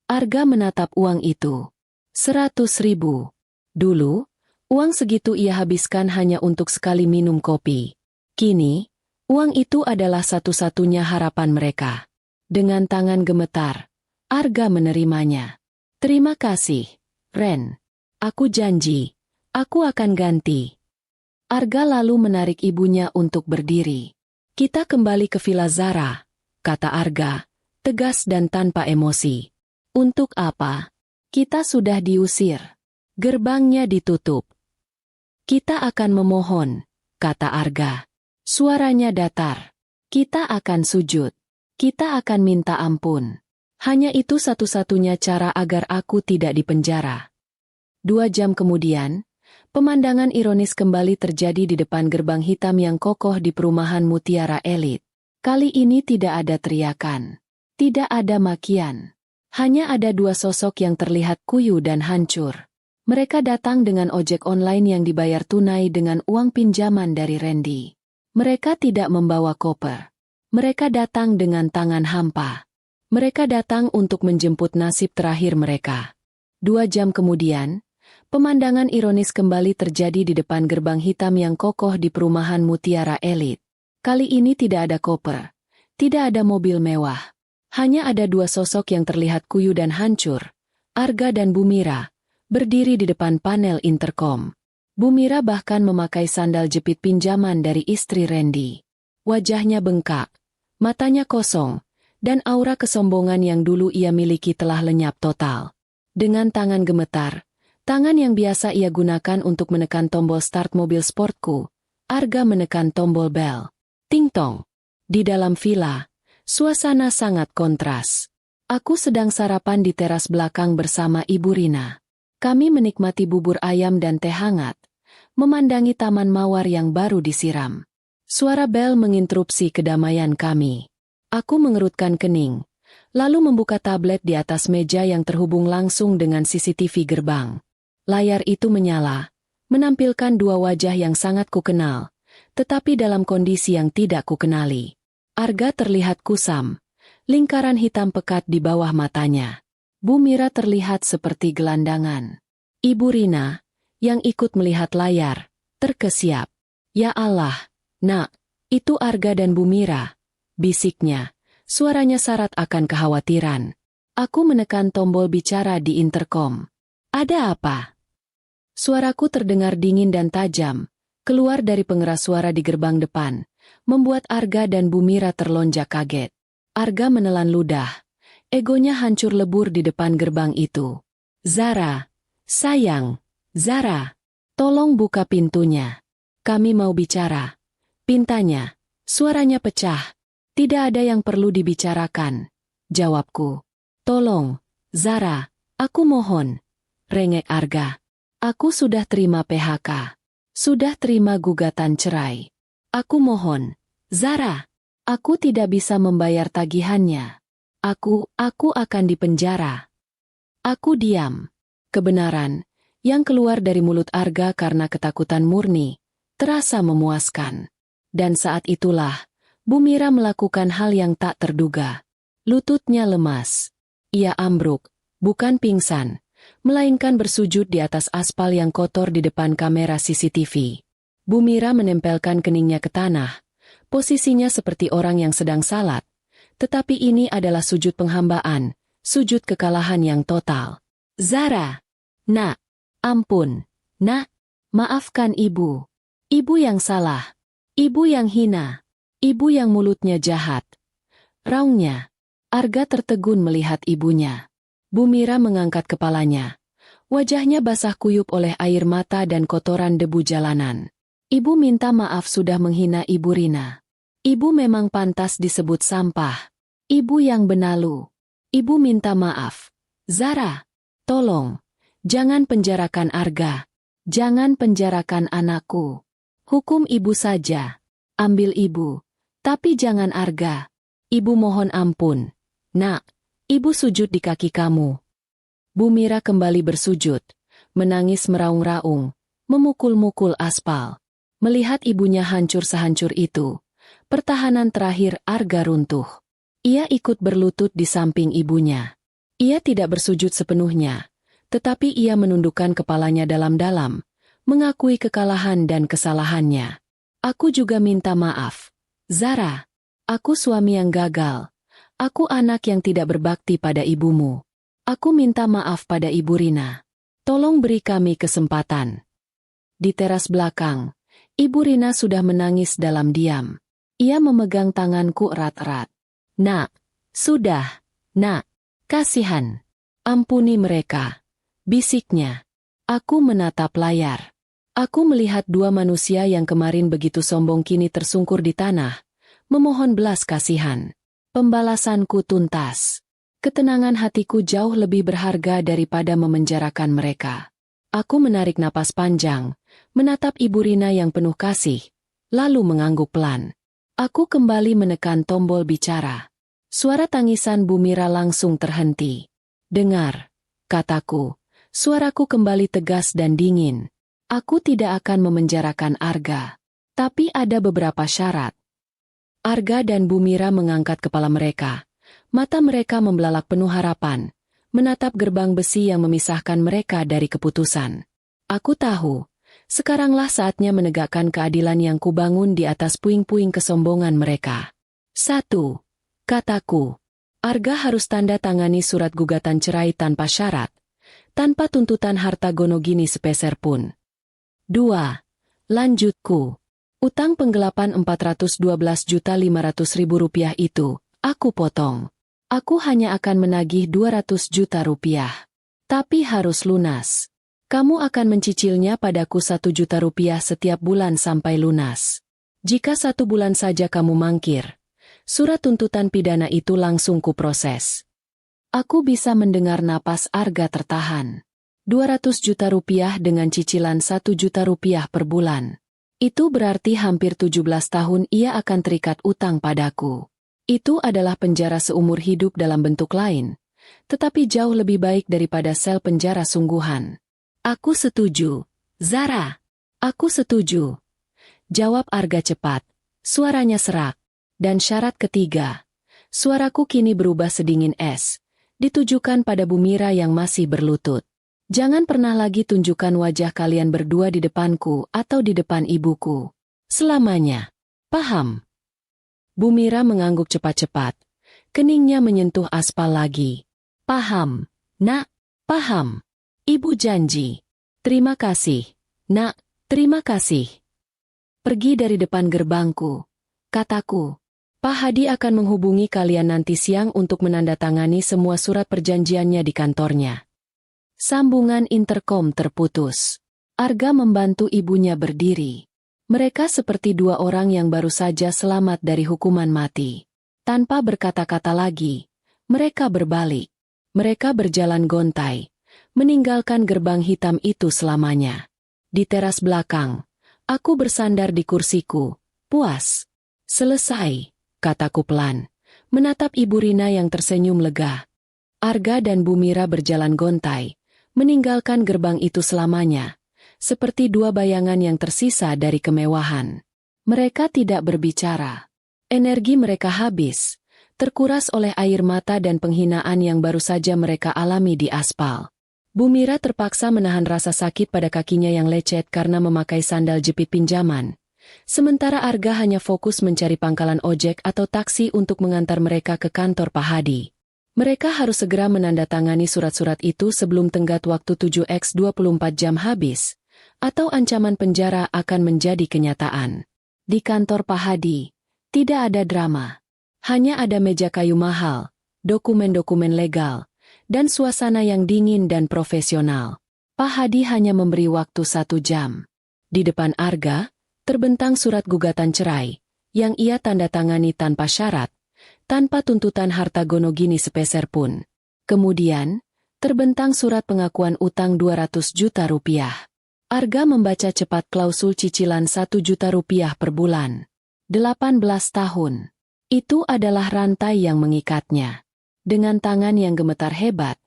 [SPEAKER 1] Arga menatap uang itu. 100 ribu. Dulu, uang segitu ia habiskan hanya untuk sekali minum kopi. Kini, uang itu adalah satu-satunya harapan mereka. Dengan tangan gemetar, Arga menerimanya. Terima kasih, Ren. Aku janji, aku akan ganti. Arga lalu menarik ibunya untuk berdiri. Kita kembali ke Villa Zara, kata Arga, tegas dan tanpa emosi. Untuk apa? Kita sudah diusir. Gerbangnya ditutup. Kita akan memohon, kata Arga. Suaranya datar. Kita akan sujud. Kita akan minta ampun. Hanya itu satu-satunya cara agar aku tidak dipenjara. 2 jam kemudian, pemandangan ironis kembali terjadi di depan gerbang hitam yang kokoh di perumahan Mutiara Elit. Kali ini tidak ada teriakan. Tidak ada makian. Hanya ada 2 sosok yang terlihat kuyu dan hancur. Mereka datang dengan ojek online yang dibayar tunai dengan uang pinjaman dari Randy. Mereka tidak membawa koper. Mereka datang dengan tangan hampa. Mereka datang untuk menjemput nasib terakhir mereka. 2 jam kemudian, pemandangan ironis kembali terjadi di depan gerbang hitam yang kokoh di perumahan Mutiara Elit. Kali ini tidak ada koper. Tidak ada mobil mewah. Hanya ada 2 sosok yang terlihat kuyu dan hancur. Arga dan Bu Mira, berdiri di depan panel intercom. Bu Mira bahkan memakai sandal jepit pinjaman dari istri Randy. Wajahnya bengkak, matanya kosong, dan aura kesombongan yang dulu ia miliki telah lenyap total. Dengan tangan gemetar, tangan yang biasa ia gunakan untuk menekan tombol start mobil sportku, Arga menekan tombol bel. Ting-tong. Di dalam villa, suasana sangat kontras. Aku sedang sarapan di teras belakang bersama Ibu Rina. Kami menikmati bubur ayam dan teh hangat. memandangi taman mawar yang baru disiram. Suara bel menginterupsi kedamaian kami. Aku mengerutkan kening, lalu membuka tablet di atas meja yang terhubung langsung dengan CCTV gerbang. Layar itu menyala, menampilkan dua wajah yang sangat kukenal, tetapi dalam kondisi yang tidak kukenali. Arga terlihat kusam, lingkaran hitam pekat di bawah matanya. Bu Mira terlihat seperti gelandangan. Ibu Rina, yang ikut melihat layar, terkesiap. Ya Allah! Nak, itu Arga dan Bu Mira, bisiknya, suaranya syarat akan kekhawatiran. Aku menekan tombol bicara di interkom. Ada apa? Suaraku terdengar dingin dan tajam, keluar dari pengeras suara di gerbang depan, membuat Arga dan Bu Mira terlonjak kaget. Arga menelan ludah, egonya hancur lebur di depan gerbang itu. Zara, sayang, Zara, tolong buka pintunya. Kami mau bicara. Pintanya, suaranya pecah. Tidak ada yang perlu dibicarakan. Jawabku. Tolong, Zara, aku mohon. Rengek Arga. Aku sudah terima PHK. Sudah terima gugatan cerai. Aku mohon, Zara. Aku tidak bisa membayar tagihannya. Aku akan dipenjara. Aku diam. Kebenaran, yang keluar dari mulut Arga karena ketakutan murni, terasa memuaskan. Dan saat itulah, Bu Mira melakukan hal yang tak terduga. Lututnya lemas. Ia ambruk, bukan pingsan, melainkan bersujud di atas aspal yang kotor di depan kamera CCTV. Bu Mira menempelkan keningnya ke tanah, posisinya seperti orang yang sedang salat, tetapi ini adalah sujud penghambaan, sujud kekalahan yang total. Zara! Nak! Ampun! Nak! Maafkan ibu. Ibu yang salah. Ibu yang hina. Ibu yang mulutnya jahat. Raungnya. Arga tertegun melihat ibunya. Bu Mira mengangkat kepalanya. Wajahnya basah kuyup oleh air mata dan kotoran debu jalanan. Ibu minta maaf sudah menghina Ibu Rina. Ibu memang pantas disebut sampah. Ibu yang benalu. Ibu minta maaf. Zara, tolong. Jangan penjarakan Arga. Jangan penjarakan anakku. Hukum ibu saja. Ambil ibu. Tapi jangan Arga. Ibu mohon ampun. Nak, ibu sujud di kaki kamu. Bu Mira kembali bersujud, menangis meraung-raung, memukul-mukul aspal. Melihat ibunya hancur sehancur itu, pertahanan terakhir Arga runtuh. Ia ikut berlutut di samping ibunya. Ia tidak bersujud sepenuhnya, tetapi ia menundukkan kepalanya dalam-dalam, mengakui kekalahan dan kesalahannya. Aku juga minta maaf. Zara, aku suami yang gagal. Aku anak yang tidak berbakti pada ibumu. Aku minta maaf pada Ibu Rina. Tolong beri kami kesempatan. Di teras belakang, Ibu Rina sudah menangis dalam diam. Ia memegang tanganku erat-erat. Nak, sudah. Nak, kasihan. Ampuni mereka. Bisiknya. Aku menatap layar. Aku melihat dua manusia yang kemarin begitu sombong kini tersungkur di tanah, memohon belas kasihan. Pembalasanku tuntas. Ketenangan hatiku jauh lebih berharga daripada memenjarakan mereka. Aku menarik napas panjang, menatap Ibu Rina yang penuh kasih, lalu mengangguk pelan. Aku kembali menekan tombol bicara. Suara tangisan Bu Mira langsung terhenti. Dengar, kataku, suaraku kembali tegas dan dingin. Aku tidak akan memenjarakan Arga. Tapi ada beberapa syarat. Arga dan Bu Mira mengangkat kepala mereka. Mata mereka membelalak penuh harapan, menatap gerbang besi yang memisahkan mereka dari keputusan. Aku tahu, sekaranglah saatnya menegakkan keadilan yang kubangun di atas puing-puing kesombongan mereka. 1. Kataku, Arga harus tanda tangani surat gugatan cerai tanpa syarat, tanpa tuntutan harta gonogini sepeser pun. 2. Lanjutku. Utang penggelapan Rp412.500.000 itu, aku potong. Aku hanya akan menagih Rp200 juta. Tapi harus lunas. Kamu akan mencicilnya padaku Rp1 juta setiap bulan sampai lunas. Jika 1 bulan saja kamu mangkir, surat tuntutan pidana itu langsung kuproses. Aku bisa mendengar napas Arga tertahan. 200 juta rupiah dengan cicilan 1 juta rupiah per bulan. Itu berarti hampir 17 tahun ia akan terikat utang padaku. Itu adalah penjara seumur hidup dalam bentuk lain, tetapi jauh lebih baik daripada sel penjara sungguhan. Aku setuju, Zara. Aku setuju. Jawab Arga cepat. Suaranya serak. Dan syarat ketiga. Suaraku kini berubah sedingin es. Ditujukan pada Bu Mira yang masih berlutut. Jangan pernah lagi tunjukkan wajah kalian berdua di depanku atau di depan ibuku. Selamanya. Paham? Bu Mira mengangguk cepat-cepat. Keningnya menyentuh aspal lagi. Paham, Nak, paham. Ibu janji. Terima kasih, Nak, terima kasih. Pergi dari depan gerbangku, kataku. Pak Hadi akan menghubungi kalian nanti siang untuk menandatangani semua surat perjanjiannya di kantornya. Sambungan interkom terputus. Arga membantu ibunya berdiri. Mereka seperti dua orang yang baru saja selamat dari hukuman mati. Tanpa berkata-kata lagi, mereka berbalik. Mereka berjalan gontai, meninggalkan gerbang hitam itu selamanya. Di teras belakang, aku bersandar di kursiku, puas. Selesai, kataku pelan, menatap Ibu Rina yang tersenyum lega. Arga dan Bu Mira berjalan gontai, meninggalkan gerbang itu selamanya, seperti dua bayangan yang tersisa dari kemewahan. Mereka tidak berbicara. Energi mereka habis, terkuras oleh air mata dan penghinaan yang baru saja mereka alami di aspal. Bu Mira terpaksa menahan rasa sakit pada kakinya yang lecet karena memakai sandal jepit pinjaman. Sementara Arga hanya fokus mencari pangkalan ojek atau taksi untuk mengantar mereka ke kantor Pak Hadi. Mereka harus segera menandatangani surat-surat itu sebelum tenggat waktu 7x24 jam habis, atau ancaman penjara akan menjadi kenyataan. Di kantor Pak Hadi, tidak ada drama. Hanya ada meja kayu mahal, dokumen-dokumen legal, dan suasana yang dingin dan profesional. Pak Hadi hanya memberi waktu 1 jam. Di depan Arga, terbentang surat gugatan cerai, yang ia tanda tangani tanpa syarat, tanpa tuntutan harta gonogini sepeser pun. Kemudian, terbentang surat pengakuan utang 200 juta rupiah. Arga membaca cepat klausul cicilan 1 juta rupiah per bulan. 18 tahun. Itu adalah rantai yang mengikatnya. Dengan tangan yang gemetar hebat,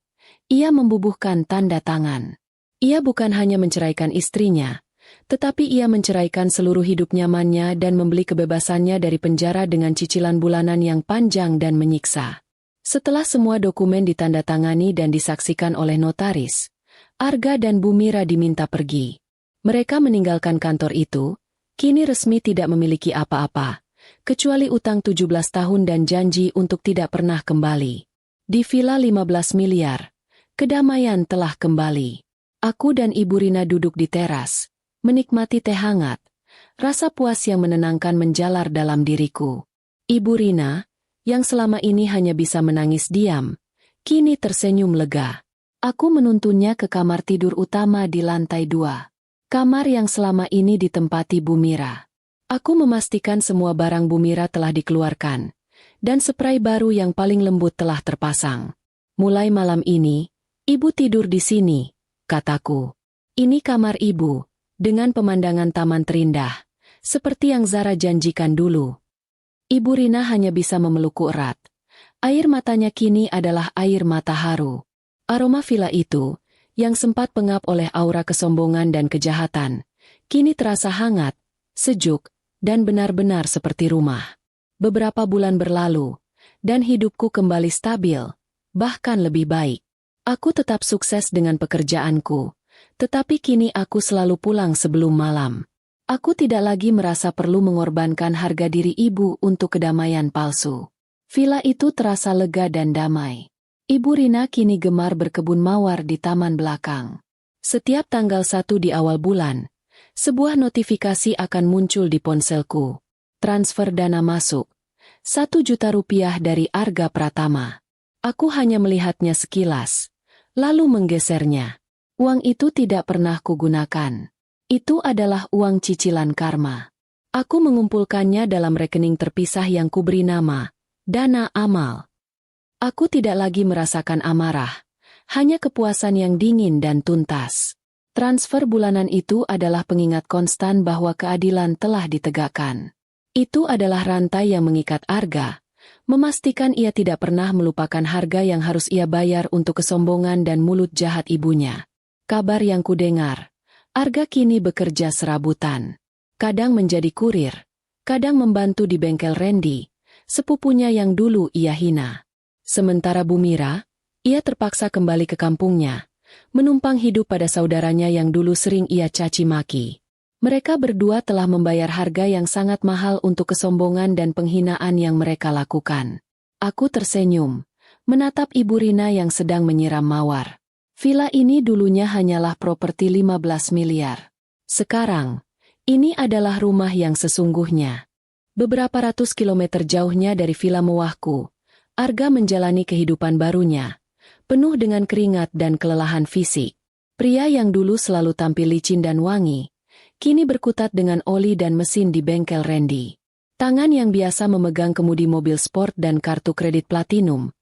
[SPEAKER 1] ia membubuhkan tanda tangan. Ia bukan hanya menceraikan istrinya, tetapi ia menceraikan seluruh hidup nyamannya dan membeli kebebasannya dari penjara dengan cicilan bulanan yang panjang dan menyiksa. Setelah semua dokumen ditandatangani dan disaksikan oleh notaris, Arga dan Bu Mira diminta pergi. Mereka meninggalkan kantor itu, kini resmi tidak memiliki apa-apa, kecuali utang 17 tahun dan janji untuk tidak pernah kembali. Di villa 15 miliar, kedamaian telah kembali. Aku dan Ibu Rina duduk di teras, menikmati teh hangat. Rasa puas yang menenangkan menjalar dalam diriku. Ibu Rina, yang selama ini hanya bisa menangis diam, kini tersenyum lega. Aku menuntunnya ke kamar tidur utama di lantai 2. Kamar yang selama ini ditempati Bu Mira. Aku memastikan semua barang Bu Mira telah dikeluarkan, dan spray baru yang paling lembut telah terpasang. Mulai malam ini, Ibu tidur di sini, kataku. Ini kamar Ibu, dengan pemandangan taman terindah, seperti yang Zara janjikan dulu. Ibu Rina hanya bisa memelukku erat. Air matanya kini adalah air mata haru. Aroma villa itu, yang sempat pengap oleh aura kesombongan dan kejahatan, kini terasa hangat, sejuk, dan benar-benar seperti rumah. Beberapa bulan berlalu, dan hidupku kembali stabil, bahkan lebih baik. Aku tetap sukses dengan pekerjaanku, tetapi kini aku selalu pulang sebelum malam. Aku tidak lagi merasa perlu mengorbankan harga diri ibu untuk kedamaian palsu. Villa itu terasa lega dan damai. Ibu Rina kini gemar berkebun mawar di taman belakang. Setiap tanggal 1 di awal bulan, sebuah notifikasi akan muncul di ponselku. Transfer dana masuk. 1 juta rupiah dari Arga Pratama. Aku hanya melihatnya sekilas, lalu menggesernya. Uang itu tidak pernah kugunakan. Itu adalah uang cicilan karma. Aku mengumpulkannya dalam rekening terpisah yang kuberi nama, dana amal. Aku tidak lagi merasakan amarah, hanya kepuasan yang dingin dan tuntas. Transfer bulanan itu adalah pengingat konstan bahwa keadilan telah ditegakkan. Itu adalah rantai yang mengikat Arga, memastikan ia tidak pernah melupakan harga yang harus ia bayar untuk kesombongan dan mulut jahat ibunya. Kabar yang kudengar, Arga kini bekerja serabutan. Kadang menjadi kurir, kadang membantu di bengkel Randy, sepupunya yang dulu ia hina. Sementara Bumira, ia terpaksa kembali ke kampungnya, menumpang hidup pada saudaranya yang dulu sering ia caci maki. Mereka berdua telah membayar harga yang sangat mahal untuk kesombongan dan penghinaan yang mereka lakukan. Aku tersenyum, menatap Ibu Rina yang sedang menyiram mawar. Villa ini dulunya hanyalah properti 15 miliar. Sekarang, ini adalah rumah yang sesungguhnya. Beberapa ratus kilometer jauhnya dari villa mewahku, Arga menjalani kehidupan barunya, penuh dengan keringat dan kelelahan fisik. Pria yang dulu selalu tampil licin dan wangi, kini berkutat dengan oli dan mesin di bengkel Randy. Tangan yang biasa memegang kemudi mobil sport dan kartu kredit platinum,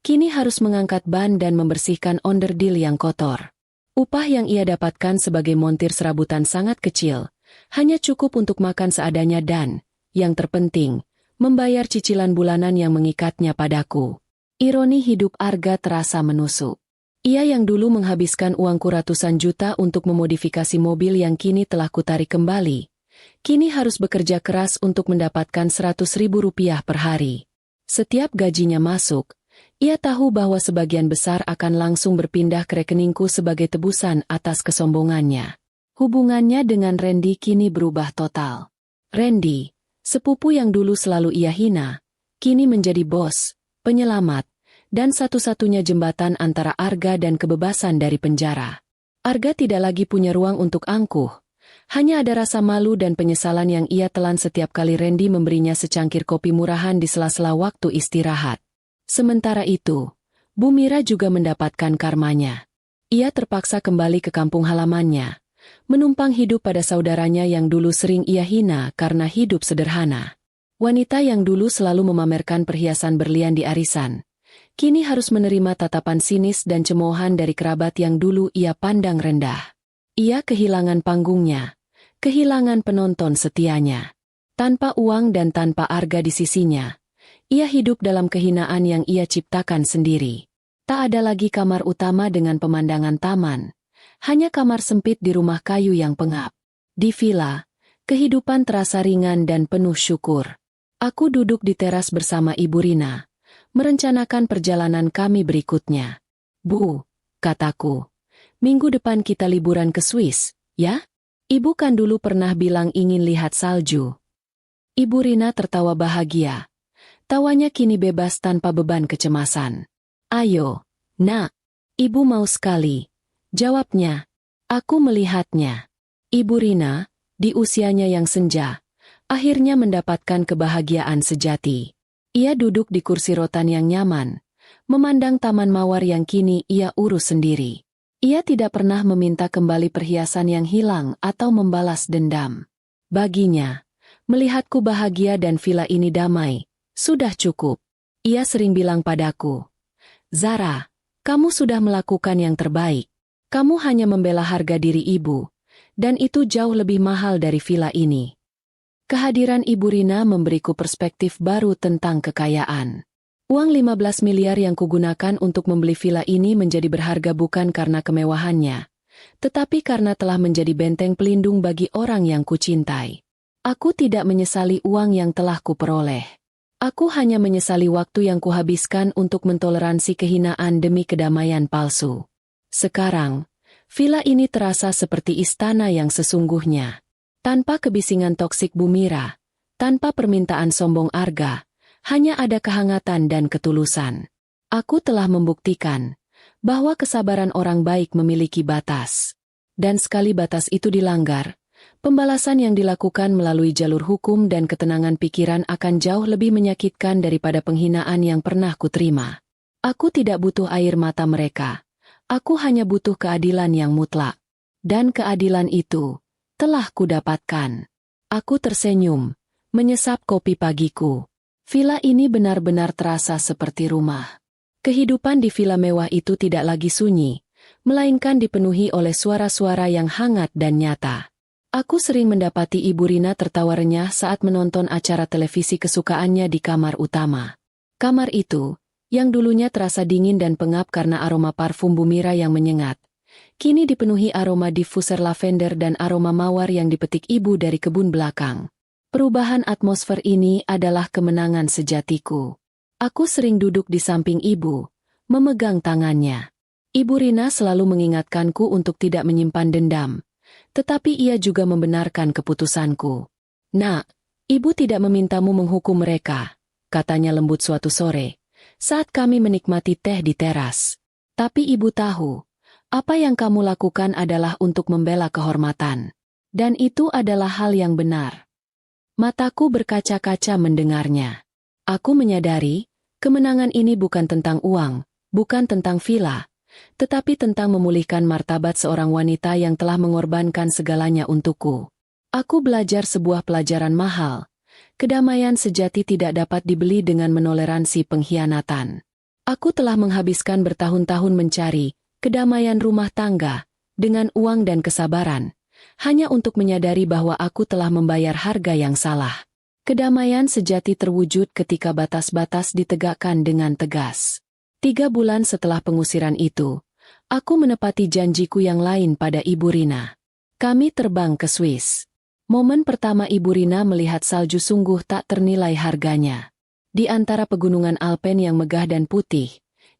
[SPEAKER 1] kini harus mengangkat ban dan membersihkan onderdil yang kotor. Upah yang ia dapatkan sebagai montir serabutan sangat kecil, hanya cukup untuk makan seadanya dan, yang terpenting, membayar cicilan bulanan yang mengikatnya padaku. Ironi hidup Arga terasa menusuk. Ia yang dulu menghabiskan uangku ratusan juta untuk memodifikasi mobil yang kini telah kutarik kembali, kini harus bekerja keras untuk mendapatkan 100.000 rupiah per hari. Setiap gajinya masuk, ia tahu bahwa sebagian besar akan langsung berpindah ke rekeningku sebagai tebusan atas kesombongannya. Hubungannya dengan Randy kini berubah total. Randy, sepupu yang dulu selalu ia hina, kini menjadi bos, penyelamat, dan satu-satunya jembatan antara Arga dan kebebasan dari penjara. Arga tidak lagi punya ruang untuk angkuh, hanya ada rasa malu dan penyesalan yang ia telan setiap kali Randy memberinya secangkir kopi murahan di sela-sela waktu istirahat. Sementara itu, Bumira juga mendapatkan karmanya. Ia terpaksa kembali ke kampung halamannya, menumpang hidup pada saudaranya yang dulu sering ia hina karena hidup sederhana. Wanita yang dulu selalu memamerkan perhiasan berlian di arisan, kini harus menerima tatapan sinis dan cemoohan dari kerabat yang dulu ia pandang rendah. Ia kehilangan panggungnya, kehilangan penonton setianya. Tanpa uang dan tanpa Arga di sisinya, ia hidup dalam kehinaan yang ia ciptakan sendiri. Tak ada lagi kamar utama dengan pemandangan taman, hanya kamar sempit di rumah kayu yang pengap. Di villa, kehidupan terasa ringan dan penuh syukur. Aku duduk di teras bersama Ibu Rina, merencanakan perjalanan kami berikutnya. Bu, kataku, minggu depan kita liburan ke Swiss, ya? Ibu kan dulu pernah bilang ingin lihat salju. Ibu Rina tertawa bahagia. Tawanya kini bebas tanpa beban kecemasan. Ayo, nak, ibu mau sekali. Jawabnya. Aku melihatnya. Ibu Rina, di usianya yang senja, akhirnya mendapatkan kebahagiaan sejati. Ia duduk di kursi rotan yang nyaman, memandang taman mawar yang kini ia urus sendiri. Ia tidak pernah meminta kembali perhiasan yang hilang atau membalas dendam. Baginya, melihatku bahagia dan villa ini damai, sudah cukup. Ia sering bilang padaku, Zara, kamu sudah melakukan yang terbaik. Kamu hanya membela harga diri ibu, dan itu jauh lebih mahal dari villa ini. Kehadiran Ibu Rina memberiku perspektif baru tentang kekayaan. Uang 15 miliar yang kugunakan untuk membeli villa ini menjadi berharga bukan karena kemewahannya, tetapi karena telah menjadi benteng pelindung bagi orang yang kucintai. Aku tidak menyesali uang yang telah kuperoleh. Aku hanya menyesali waktu yang kuhabiskan untuk mentoleransi kehinaan demi kedamaian palsu. Sekarang, villa ini terasa seperti istana yang sesungguhnya. Tanpa kebisingan toksik Bumira, tanpa permintaan sombong Arga, hanya ada kehangatan dan ketulusan. Aku telah membuktikan bahwa kesabaran orang baik memiliki batas. Dan sekali batas itu dilanggar, pembalasan yang dilakukan melalui jalur hukum dan ketenangan pikiran akan jauh lebih menyakitkan daripada penghinaan yang pernah kuterima. Aku tidak butuh air mata mereka. Aku hanya butuh keadilan yang mutlak. Dan keadilan itu telah kudapatkan. Aku tersenyum, menyesap kopi pagiku. Villa ini benar-benar terasa seperti rumah. Kehidupan di villa mewah itu tidak lagi sunyi, melainkan dipenuhi oleh suara-suara yang hangat dan nyata. Aku sering mendapati Ibu Rina tertawa renyah saat menonton acara televisi kesukaannya di kamar utama. Kamar itu, yang dulunya terasa dingin dan pengap karena aroma parfum Bumira yang menyengat, kini dipenuhi aroma diffuser lavender dan aroma mawar yang dipetik ibu dari kebun belakang. Perubahan atmosfer ini adalah kemenangan sejatiku. Aku sering duduk di samping ibu, memegang tangannya. Ibu Rina selalu mengingatkanku untuk tidak menyimpan dendam, tetapi ia juga membenarkan keputusanku. "Nak, ibu tidak memintamu menghukum mereka," katanya lembut suatu sore, saat kami menikmati teh di teras. "Tapi ibu tahu, apa yang kamu lakukan adalah untuk membela kehormatan. Dan itu adalah hal yang benar." Mataku berkaca-kaca mendengarnya. Aku menyadari, kemenangan ini bukan tentang uang, bukan tentang villa, tetapi tentang memulihkan martabat seorang wanita yang telah mengorbankan segalanya untukku. Aku belajar sebuah pelajaran mahal. Kedamaian sejati tidak dapat dibeli dengan menoleransi pengkhianatan. Aku telah menghabiskan bertahun-tahun mencari kedamaian rumah tangga dengan uang dan kesabaran, hanya untuk menyadari bahwa aku telah membayar harga yang salah. Kedamaian sejati terwujud ketika batas-batas ditegakkan dengan tegas. 3 bulan setelah pengusiran itu, aku menepati janjiku yang lain pada Ibu Rina. Kami terbang ke Swiss. Momen pertama Ibu Rina melihat salju sungguh tak ternilai harganya. Di antara pegunungan Alpen yang megah dan putih,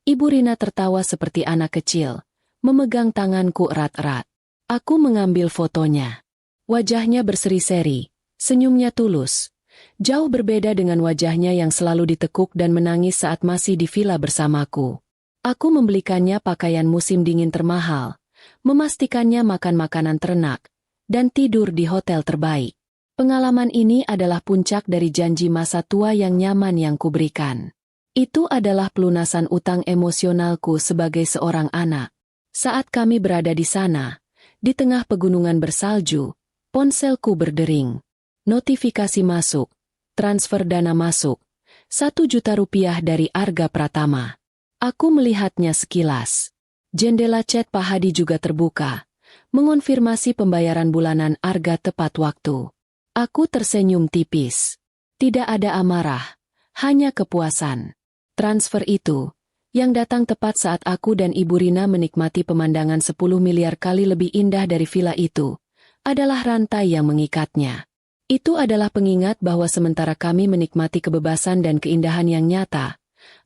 [SPEAKER 1] Ibu Rina tertawa seperti anak kecil, memegang tanganku erat-erat. Aku mengambil fotonya. Wajahnya berseri-seri, senyumnya tulus. Jauh berbeda dengan wajahnya yang selalu ditekuk dan menangis saat masih di villa bersamaku. Aku membelikannya pakaian musim dingin termahal, memastikannya makan makanan ternak, dan tidur di hotel terbaik. Pengalaman ini adalah puncak dari janji masa tua yang nyaman yang kuberikan. Itu adalah pelunasan utang emosionalku sebagai seorang anak. Saat kami berada di sana, di tengah pegunungan bersalju, ponselku berdering. Notifikasi masuk, transfer dana masuk, 1 juta rupiah dari Arga Pratama. Aku melihatnya sekilas. Jendela chat Pak Hadi juga terbuka, mengonfirmasi pembayaran bulanan Arga tepat waktu. Aku tersenyum tipis. Tidak ada amarah, hanya kepuasan. Transfer itu, yang datang tepat saat aku dan Ibu Rina menikmati pemandangan 10 miliar kali lebih indah dari villa itu, adalah rantai yang mengikatnya. Itu adalah pengingat bahwa sementara kami menikmati kebebasan dan keindahan yang nyata,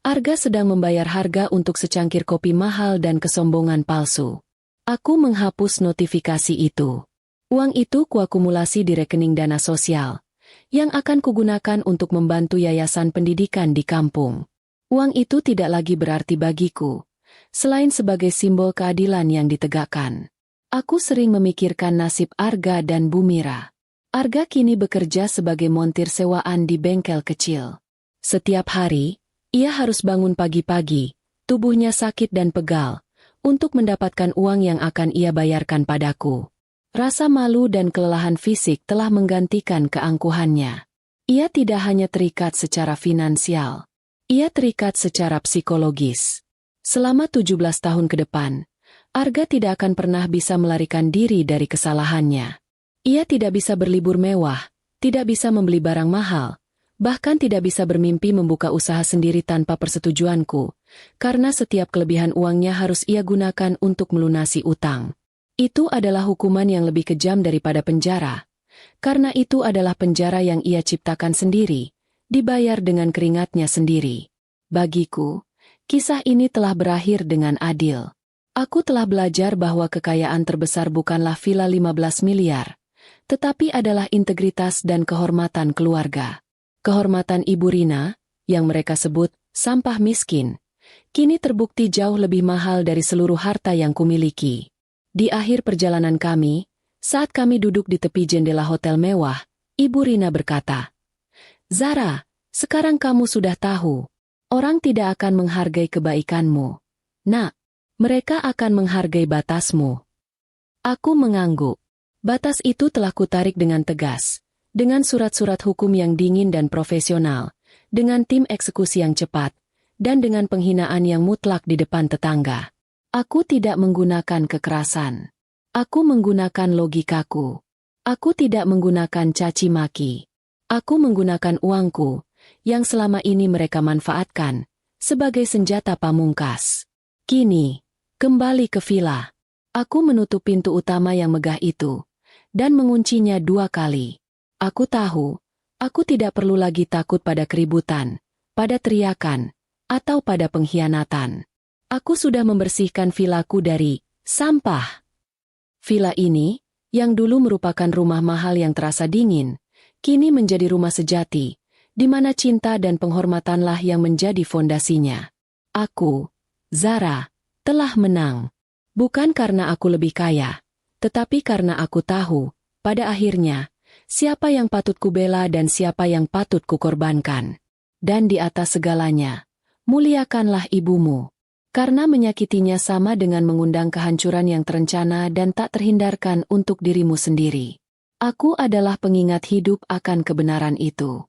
[SPEAKER 1] Arga sedang membayar harga untuk secangkir kopi mahal dan kesombongan palsu. Aku menghapus notifikasi itu. Uang itu kuakumulasi di rekening dana sosial, yang akan kugunakan untuk membantu yayasan pendidikan di kampung. Uang itu tidak lagi berarti bagiku, selain sebagai simbol keadilan yang ditegakkan. Aku sering memikirkan nasib Arga dan Bumira. Arga kini bekerja sebagai montir sewaan di bengkel kecil. Setiap hari, ia harus bangun pagi-pagi, tubuhnya sakit dan pegal, untuk mendapatkan uang yang akan ia bayarkan padaku. Rasa malu dan kelelahan fisik telah menggantikan keangkuhannya. Ia tidak hanya terikat secara finansial, ia terikat secara psikologis. Selama 17 tahun ke depan, Arga tidak akan pernah bisa melarikan diri dari kesalahannya. Ia tidak bisa berlibur mewah, tidak bisa membeli barang mahal, bahkan tidak bisa bermimpi membuka usaha sendiri tanpa persetujuanku, karena setiap kelebihan uangnya harus ia gunakan untuk melunasi utang. Itu adalah hukuman yang lebih kejam daripada penjara, karena itu adalah penjara yang ia ciptakan sendiri, dibayar dengan keringatnya sendiri. Bagiku, kisah ini telah berakhir dengan adil. Aku telah belajar bahwa kekayaan terbesar bukanlah villa 15 miliar, tetapi adalah integritas dan kehormatan keluarga. Kehormatan Ibu Rina, yang mereka sebut sampah miskin, kini terbukti jauh lebih mahal dari seluruh harta yang kumiliki. Di akhir perjalanan kami, saat kami duduk di tepi jendela hotel mewah, Ibu Rina berkata, "Zara, sekarang kamu sudah tahu, orang tidak akan menghargai kebaikanmu. Nak, mereka akan menghargai batasmu." Aku mengangguk. Batas itu telah kutarik dengan tegas, dengan surat-surat hukum yang dingin dan profesional, dengan tim eksekusi yang cepat, dan dengan penghinaan yang mutlak di depan tetangga. Aku tidak menggunakan kekerasan. Aku menggunakan logikaku. Aku tidak menggunakan caci maki. Aku menggunakan uangku, yang selama ini mereka manfaatkan, sebagai senjata pamungkas. Kini, kembali ke villa. Aku menutup pintu utama yang megah itu, dan menguncinya 2 kali. Aku tahu, aku tidak perlu lagi takut pada keributan, pada teriakan, atau pada pengkhianatan. Aku sudah membersihkan villaku dari sampah. Villa ini, yang dulu merupakan rumah mahal yang terasa dingin, kini menjadi rumah sejati, di mana cinta dan penghormatanlah yang menjadi fondasinya. Aku, Zara, telah menang. Bukan karena aku lebih kaya, tetapi karena aku tahu, pada akhirnya, siapa yang patut kubela dan siapa yang patut kukorbankan. Dan di atas segalanya, muliakanlah ibumu. Karena menyakitinya sama dengan mengundang kehancuran yang terencana dan tak terhindarkan untuk dirimu sendiri. Aku adalah pengingat hidup akan kebenaran itu.